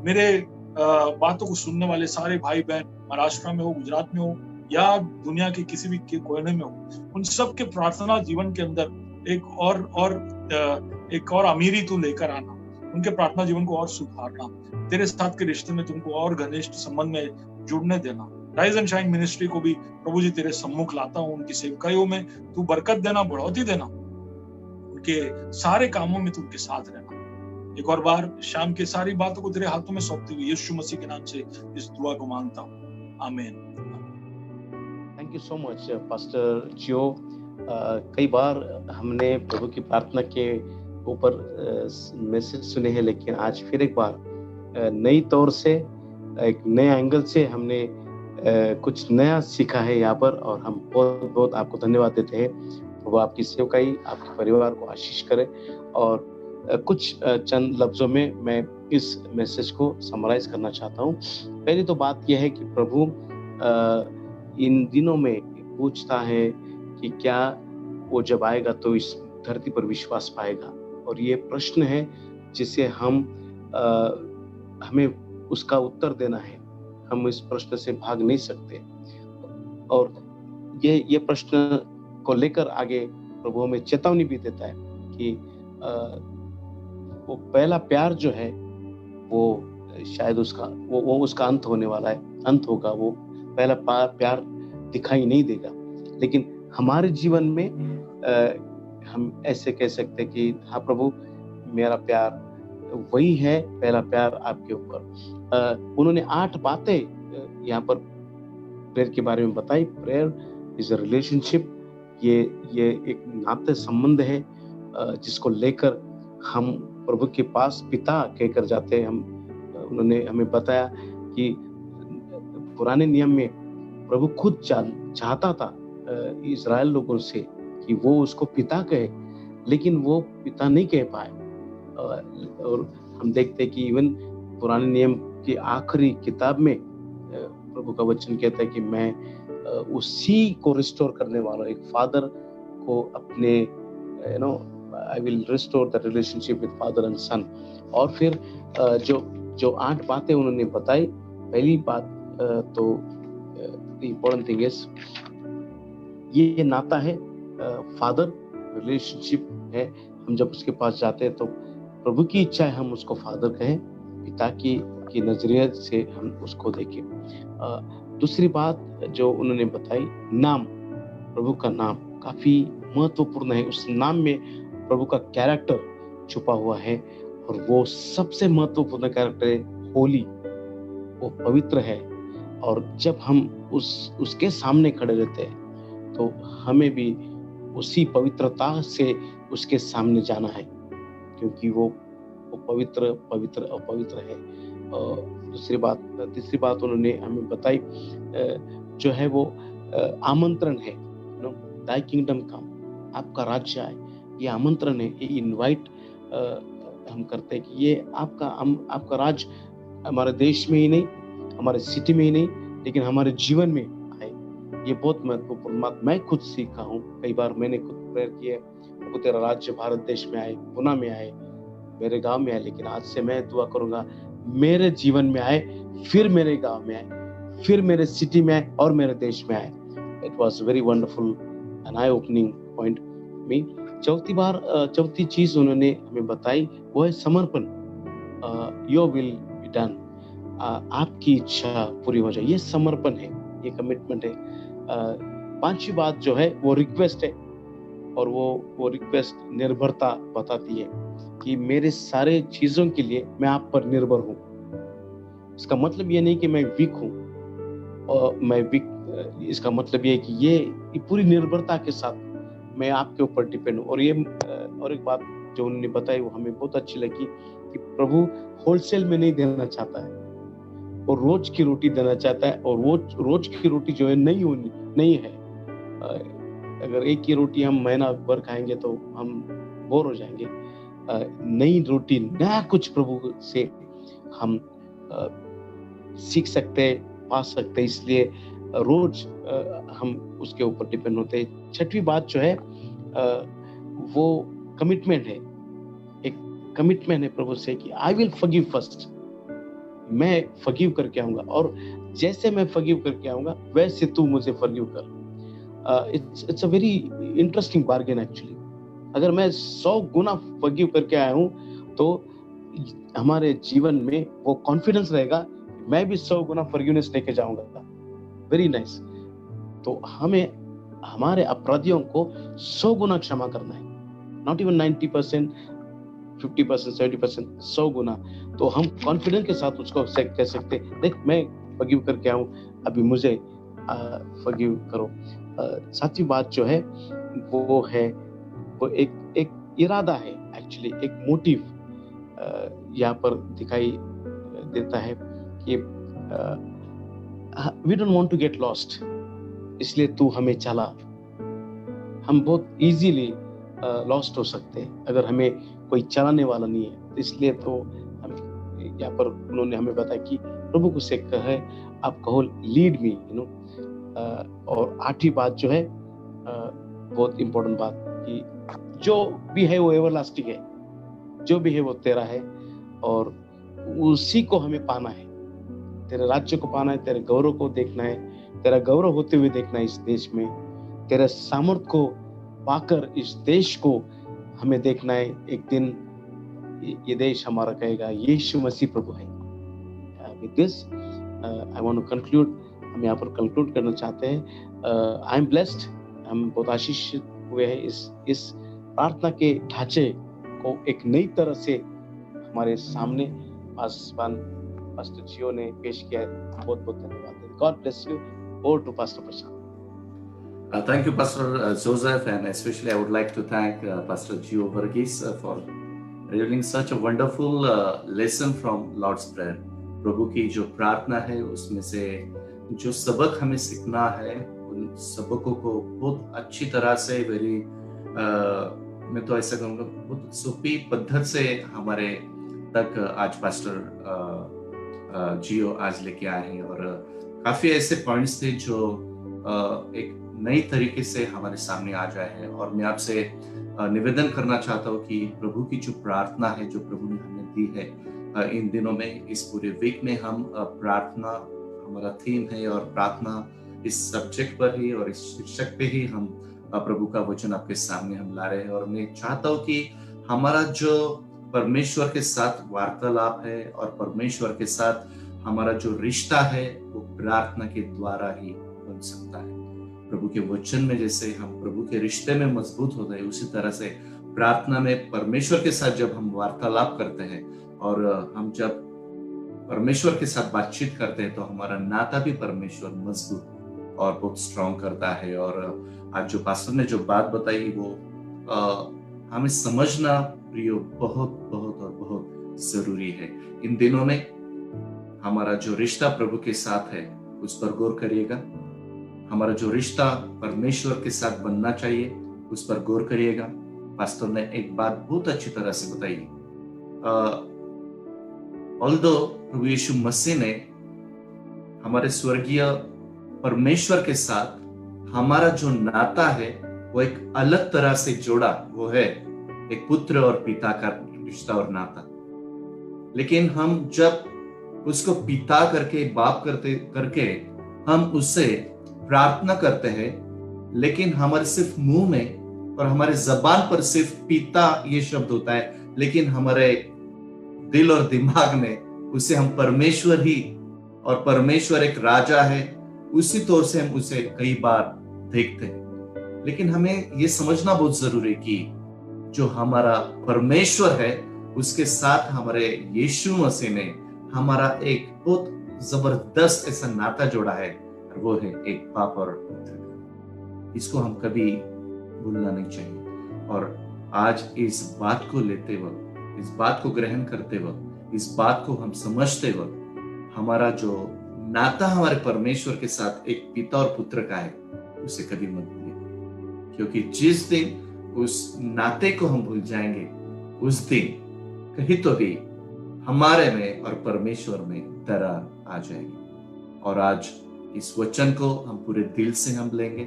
मेरे बातों को सुनने वाले सारे भाई बहन महाराष्ट्र में हो, गुजरात में हो या दुनिया के किसी भी कोने में हो, उन सब के प्रार्थना जीवन के अंदर एक और अमीरी तू लेकर आना, उनके प्रार्थना जीवन को और सुधारना, तेरे साथ के रिश्ते में तुमको और घनिष्ठ संबंध में जुड़ने देना। राइज एंड शाइन मिनिस्ट्री को भी प्रभु जी तेरे सम्मुख लाता हूँ, उनकी सेवकाइयों में तू बरकत देना, बढ़ोतरी देना, उनके सारे कामों में तू उनके साथ रहना। एक और बार शाम के सारी बातों को तेरे हाथों में सौंपते हुए यीशु मसीह के नाम से इस दुआ को मांगता हूँ, आमीन। Thank you so much pastor Geo. कई बार हमने प्रभु की प्रार्थना के ऊपर मैसेज सुने हैं, लेकिन आज फिर एक बार नई तौर से, एक नए एंगल से हमने कुछ नया सीखा है यहाँ पर, और हम बहुत बहुत आपको धन्यवाद देते हैं। वो आपकी सेवकाई, आपके परिवार को आशीष करे। और कुछ चंद लफ्जों में मैं इस मैसेज को समराइज करना चाहता हूँ। पहली तो बात यह है कि प्रभु इन दिनों में पूछता है कि क्या वो जब आएगा तो इस धरती पर विश्वास पाएगा, और ये प्रश्न है जिसे हमें उसका उत्तर देना है। हम इस प्रश्न से भाग नहीं सकते, और ये प्रश्न को लेकर आगे प्रभु हमें चेतावनी भी देता है कि वो पहला प्यार जो है वो शायद उसका अंत होने वाला है, अंत होगा, वो पहला प्यार दिखाई नहीं देगा। लेकिन हमारे जीवन में हम ऐसे कह सकते हैं कि हाँ प्रभु, मेरा प्यार वही है, पहला प्यार आपके ऊपर। उन्होंने 8 बातें यहाँ पर प्रेयर के बारे में बताई। प्रेयर इज अ रिलेशनशिप, ये एक नाते संबंध है जिसको लेकर हम प्रभु के पास पिता कहकर जाते हैं। उन्होंने हमें बताया कि पुराने नियम में प्रभु खुद चाहता था इजराइल लोगों से कि वो उसको पिता कहे, लेकिन वो पिता नहीं कह पाए। और हम देखते हैं कि इवन पुराने नियम की आखिरी किताब में प्रभु का वचन कहता है कि मैं उसी को रिस्टोर करने वाला, एक फादर को अपने I will restore the relationship with father and son। और फिर जो 8 बातें उन्होंने बताई, पहली बात तो the important thing is ये नाता है, फादर रिलेशनशिप है। हम जब उसके पास जाते हैं तो प्रभु की इच्छा है हम उसको फादर कहें, पिता की नजरिए से हम उसको देखें। दूसरी बात जो उन्होंने बताई, नाम, प्रभु का नाम काफी महत्वपूर्ण है। उस नाम में प्रभु का कैरेक्टर छुपा हुआ है, और वो सबसे महत्वपूर्ण कैरेक्टर है होली, वो पवित्र है। और जब हम उसके सामने खड़े रहते हैं तो हमें भी उसी पवित्रता से उसके सामने जाना है, क्योंकि वो पवित्र और पवित्र है। तीसरी बात उन्होंने हमें बताई जो है वो आमंत्रण है, दाई किंगडम कम, आपका राज्य आए, ये आमंत्रण है, ये इनवाइट हम करते हैं कि ये आपका राज हमारे देश में ही नहीं, हमारे सिटी में ही नहीं, लेकिन हमारे जीवन में आए। ये बहुत महत्वपूर्ण बात मैं खुद सीखा हूँ। कई बार मैंने खुद प्रेयर की है, प्रभु तेरा राज्य भारत देश में आए, पुणे में आए, मेरे गांव में आए। लेकिन आज से मैं दुआ करूंगा मेरे जीवन में आए, फिर मेरे गांव में आए, फिर मेरे सिटी में आए और मेरे देश में आए। It was very wonderful and I opening point me. चौथी चीज उन्होंने हमें बताई वो है समर्पण। योर विल बी डन, आपकी इच्छा पूरी हो जाए, ये समर्पण है, ये कमिटमेंट है। 5वीं बात जो है वो रिक्वेस्ट है, और वो रिक्वेस्ट निर्भरता बताती है कि मेरे सारे चीजों के लिए मैं आप पर निर्भर हूँ। इसका मतलब ये नहीं कि मैं वीक हूँ, और इसका मतलब ये है कि ये पूरी निर्भरता के साथ मैं आपके ऊपर डिपेंड हूँ। और एक बात जो उन्होंने बताई वो हमें बहुत अच्छी लगी कि प्रभु होलसेल में नहीं देना चाहता है, और रोज की रोटी देना चाहता है। और वो रोज की रोटी जो है नहीं है। अगर एक ही रोटी हम महीना भर खाएंगे तो हम बोर हो जाएंगे। नई रोटी, नया कुछ प्रभु से हम सीख सकते हैं, पा सकते, इसलिए रोज हम उसके ऊपर डिपेंड होते हैं। छठवीं बात जो है वो कमिटमेंट है, एक कमिटमेंट है प्रभु से कि आई विल फॉरगिव फर्स्ट, मैं फॉरगिव करके आऊंगा, और जैसे मैं फॉरगिव करके आऊंगा वैसे तू मुझे फॉरगिव कर। It's a very interesting bargain actually. अगर मैं 100 गुना फॉरगिव करके आया हूं तो हमारे जीवन में वो कॉन्फिडेंस रहेगा, मैं भी 100 गुना फॉरगिवनेस लेके जाऊंगा। Very nice. तो हमें हमारे अपराधियों को 100 गुना क्षमा करना है, नॉट इवन 90%, 50%, 70%, 100 गुना। तो हम कॉन्फिडेंस के साथ उसको कह सकते, देख मैं फॉरगिव करके आऊं, अभी मुझे फॉरगिव करो। सातवीं बात जो है वो है, वो एक इरादा है एक्चुअली, एक मोटिव यहाँ पर दिखाई देता है कि we don't want to get lost, इसलिए तू हमें चला। हम बहुत इजीली लॉस्ट हो सकते हैं अगर हमें कोई चलाने वाला नहीं है, तो इसलिए तो हम यहाँ पर उन्होंने हमें बताया कि प्रभु को से कहे, आप कहो लीड मी, यू नो। और आठवीं बात जो है बहुत इंपॉर्टेंट बात, कि जो भी है वो एवरलास्टिंग है, जो भी है वो तेरा है, और उसी को हमें पाना है। तेरे राज्य को पाना है, तेरे गौरव को देखना है, तेरा गौरव होते हुए देखना है इस देश में, तेरे सामर्थ को पाकर इस देश को हमें देखना है। एक दिन ये देश हमारा कहेगा यीशु मसीह प्रभु है। With this I want to conclude, हम यहाँ पर कंक्लूड करना चाहते हैं। आई एम ब्लेस्ड, हम बहुत आशीषित हुए हैं इस प्रार्थना के ढांचे को एक नई तरह से हमारे सामने पास्टर जियो ने पेश किया है। बहुत बहुत धन्यवाद। God bless you. Over to Pastor Prashant. Thank you, Pastor Joseph, and especially I would like to thank Pastor Gio Varghese for revealing such a wonderful lesson from Lord's Prayer. प्रभु की जो प्रार्थना है उसमें से जो सबक हमें सीखना है, उन सबकों को बहुत अच्छी तरह से मैं तो ऐसा कहूँगा बहुत सुपी पद्धति से हमारे तक आज पास्टर जियो आज लेके आए हैं, और काफी ऐसे पॉइंट्स थे जो एक नई तरीके से हमारे सामने आ जाए हैं। और मैं आपसे निवेदन करना चाहता हूँ कि प्रभु की जो प्रार्थना है, जो प्रभु ने हमें दी है इन दिनों में, इस पूरे वीक में हम प्रार्थना हमारा थीम है, और प्रार्थना इस सब्जेक्ट पर ही और इस शीर्षक पे ही हम प्रभु का वचन आपके सामने हम ला रहे हैं। और मैं चाहता हूँ कि हमारा जो परमेश्वर के साथ वार्तालाप है और परमेश्वर के साथ हमारा जो रिश्ता है वो प्रार्थना के द्वारा ही बन सकता है। प्रभु के वचन में जैसे हम प्रभु के रिश्ते में मजबूत होते हैं, उसी तरह से प्रार्थना में परमेश्वर के साथ जब हम वार्तालाप करते हैं और हम जब परमेश्वर के साथ बातचीत करते हैं, तो हमारा नाता भी परमेश्वर मजबूत और बहुत स्ट्रॉन्ग करता है। और आज जो पास्टर ने जो बात बताई वो हमें समझना प्रियो बहुत बहुत और बहुत जरूरी है। इन दिनों में हमारा जो रिश्ता प्रभु के साथ है उस पर गौर करिएगा। हमारा जो रिश्ता परमेश्वर के साथ बनना चाहिए उस पर गौर करिएगा। पास्टर ने एक बात बहुत अच्छी तरह से बताई, ऑल्दो प्रभु यीशु मसीह ने हमारे स्वर्गीय परमेश्वर के साथ हमारा जो नाता है वो एक अलग तरह से जोड़ा, वो है एक पुत्र और पिता का रिश्ता और नाता। लेकिन हम जब उसको पिता करके बाप करके हम उससे प्रार्थना करते हैं, लेकिन हमारे सिर्फ मुंह में और हमारे जबान पर सिर्फ पिता ये शब्द होता है, लेकिन हमारे दिल और दिमाग में उसे हम परमेश्वर ही, और परमेश्वर एक राजा है, उसी तौर से हम उसे कई बार देखते हैं। लेकिन हमें ये समझना बहुत जरूरी है कि जो हमारा परमेश्वर है उसके साथ हमारे यीशु मसीह ने हमारा एक बहुत जबरदस्त ऐसा नाता जोड़ा है, और वो है एक बाप और पुत्र। इसको हम कभी भूलना नहीं चाहिए। और आज इस बात को लेते वक्त, इस बात को ग्रहण करते वक्त, इस बात को हम समझते वक्त, हमारा जो नाता हमारे परमेश्वर के साथ एक पिता और पुत्र का है, उसे कभी मत भूलिए। क्योंकि जिस दिन उस नाते को हम भूल जाएंगे, उस दिन कहीं तो भी हमारे में और परमेश्वर में दरार आ जाएगी। और आज इस वचन को हम पूरे दिल से हम लेंगे,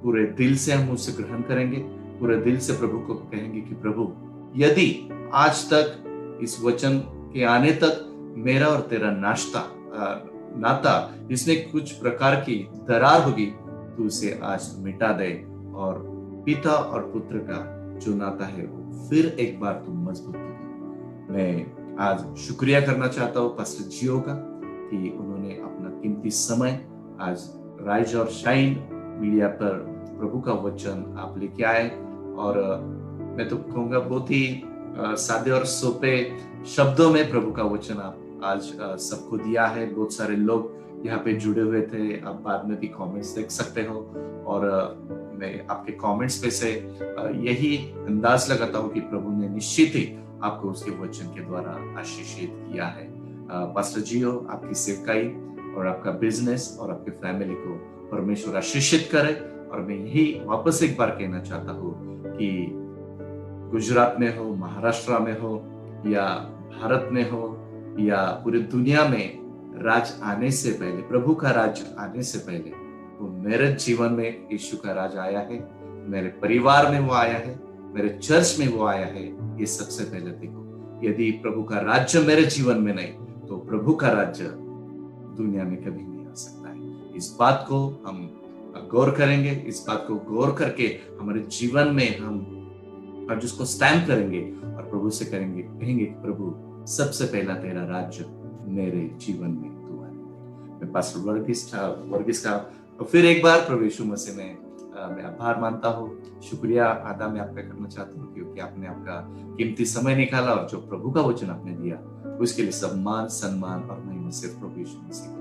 पूरे दिल से हम उसे ग्रहण करेंगे, पूरे दिल से प्रभु को कहेंगे कि प्रभु यदि आज तक इस वचन के आने तक मेरा और तेरा नाता इसमें कुछ प्रकार की दरार होगी, तू उसे आज मिटा दे और पिता और पुत्र का जो नाता है वो फिर एक बार तू मजबूत कर। मैं आज शुक्रिया करना चाहता हूँ पास्टर जियो का कि उन्होंने अपना कीमती समय आज राइज और शाइन मीडिया पर प्रभु का वचन आप लेके आए, और मैं तो कहूँगा बहुत ही सादे और सोपे शब्दों में प्रभु का वचन आप आज सबको दिया है। बहुत सारे लोग यहाँ पे जुड़े हुए थे, आप बाद में भी कमेंट्स देख सकते हो, और मैं आपके कमेंट्स पे से यही अंदाज लगाता हूँ कि प्रभु ने निश्चित ही आपको उसके वचन के द्वारा आशीषित किया है। पास्टर जियो, आपकी सेवकाई और आपका बिजनेस और आपके फैमिली को परमेश्वर आशीषित करे। और मैं यही वापस एक बार कहना चाहता हूँ कि गुजरात में हो, महाराष्ट्र में हो, या भारत में हो, या पूरी दुनिया में राज आने से पहले, प्रभु का राज आने से पहले वो मेरे जीवन में यीशु का राज आया है, मेरे परिवार में वो आया है, मेरे चर्च में वो आया है। ये सबसे पहले देखो, यदि प्रभु का राज्य मेरे जीवन में नहीं तो प्रभु का राज्य दुनिया में कभी नहीं आ सकता है। इस बात को हम गौर करेंगे, इस बात को गौर करके हमारे जीवन में हम जिसको स्टैम्प करेंगे और प्रभु से कहेंगे प्रभु सबसे पहला तेरा राज्य मेरे जीवन में तू आए। मैं पास्टर वर्गीस का फिर एक बार प्रभु यीशु मसीह में मैं आभार मानता हूँ, शुक्रिया अदा मैं आपका करना चाहता हूँ क्योंकि आपने आपका कीमती समय निकाला और जो प्रभु का वचन आपने दिया उसके लिए सम्मान, सम्मान और महिमा सिर्फ प्रभु यीशु मसीह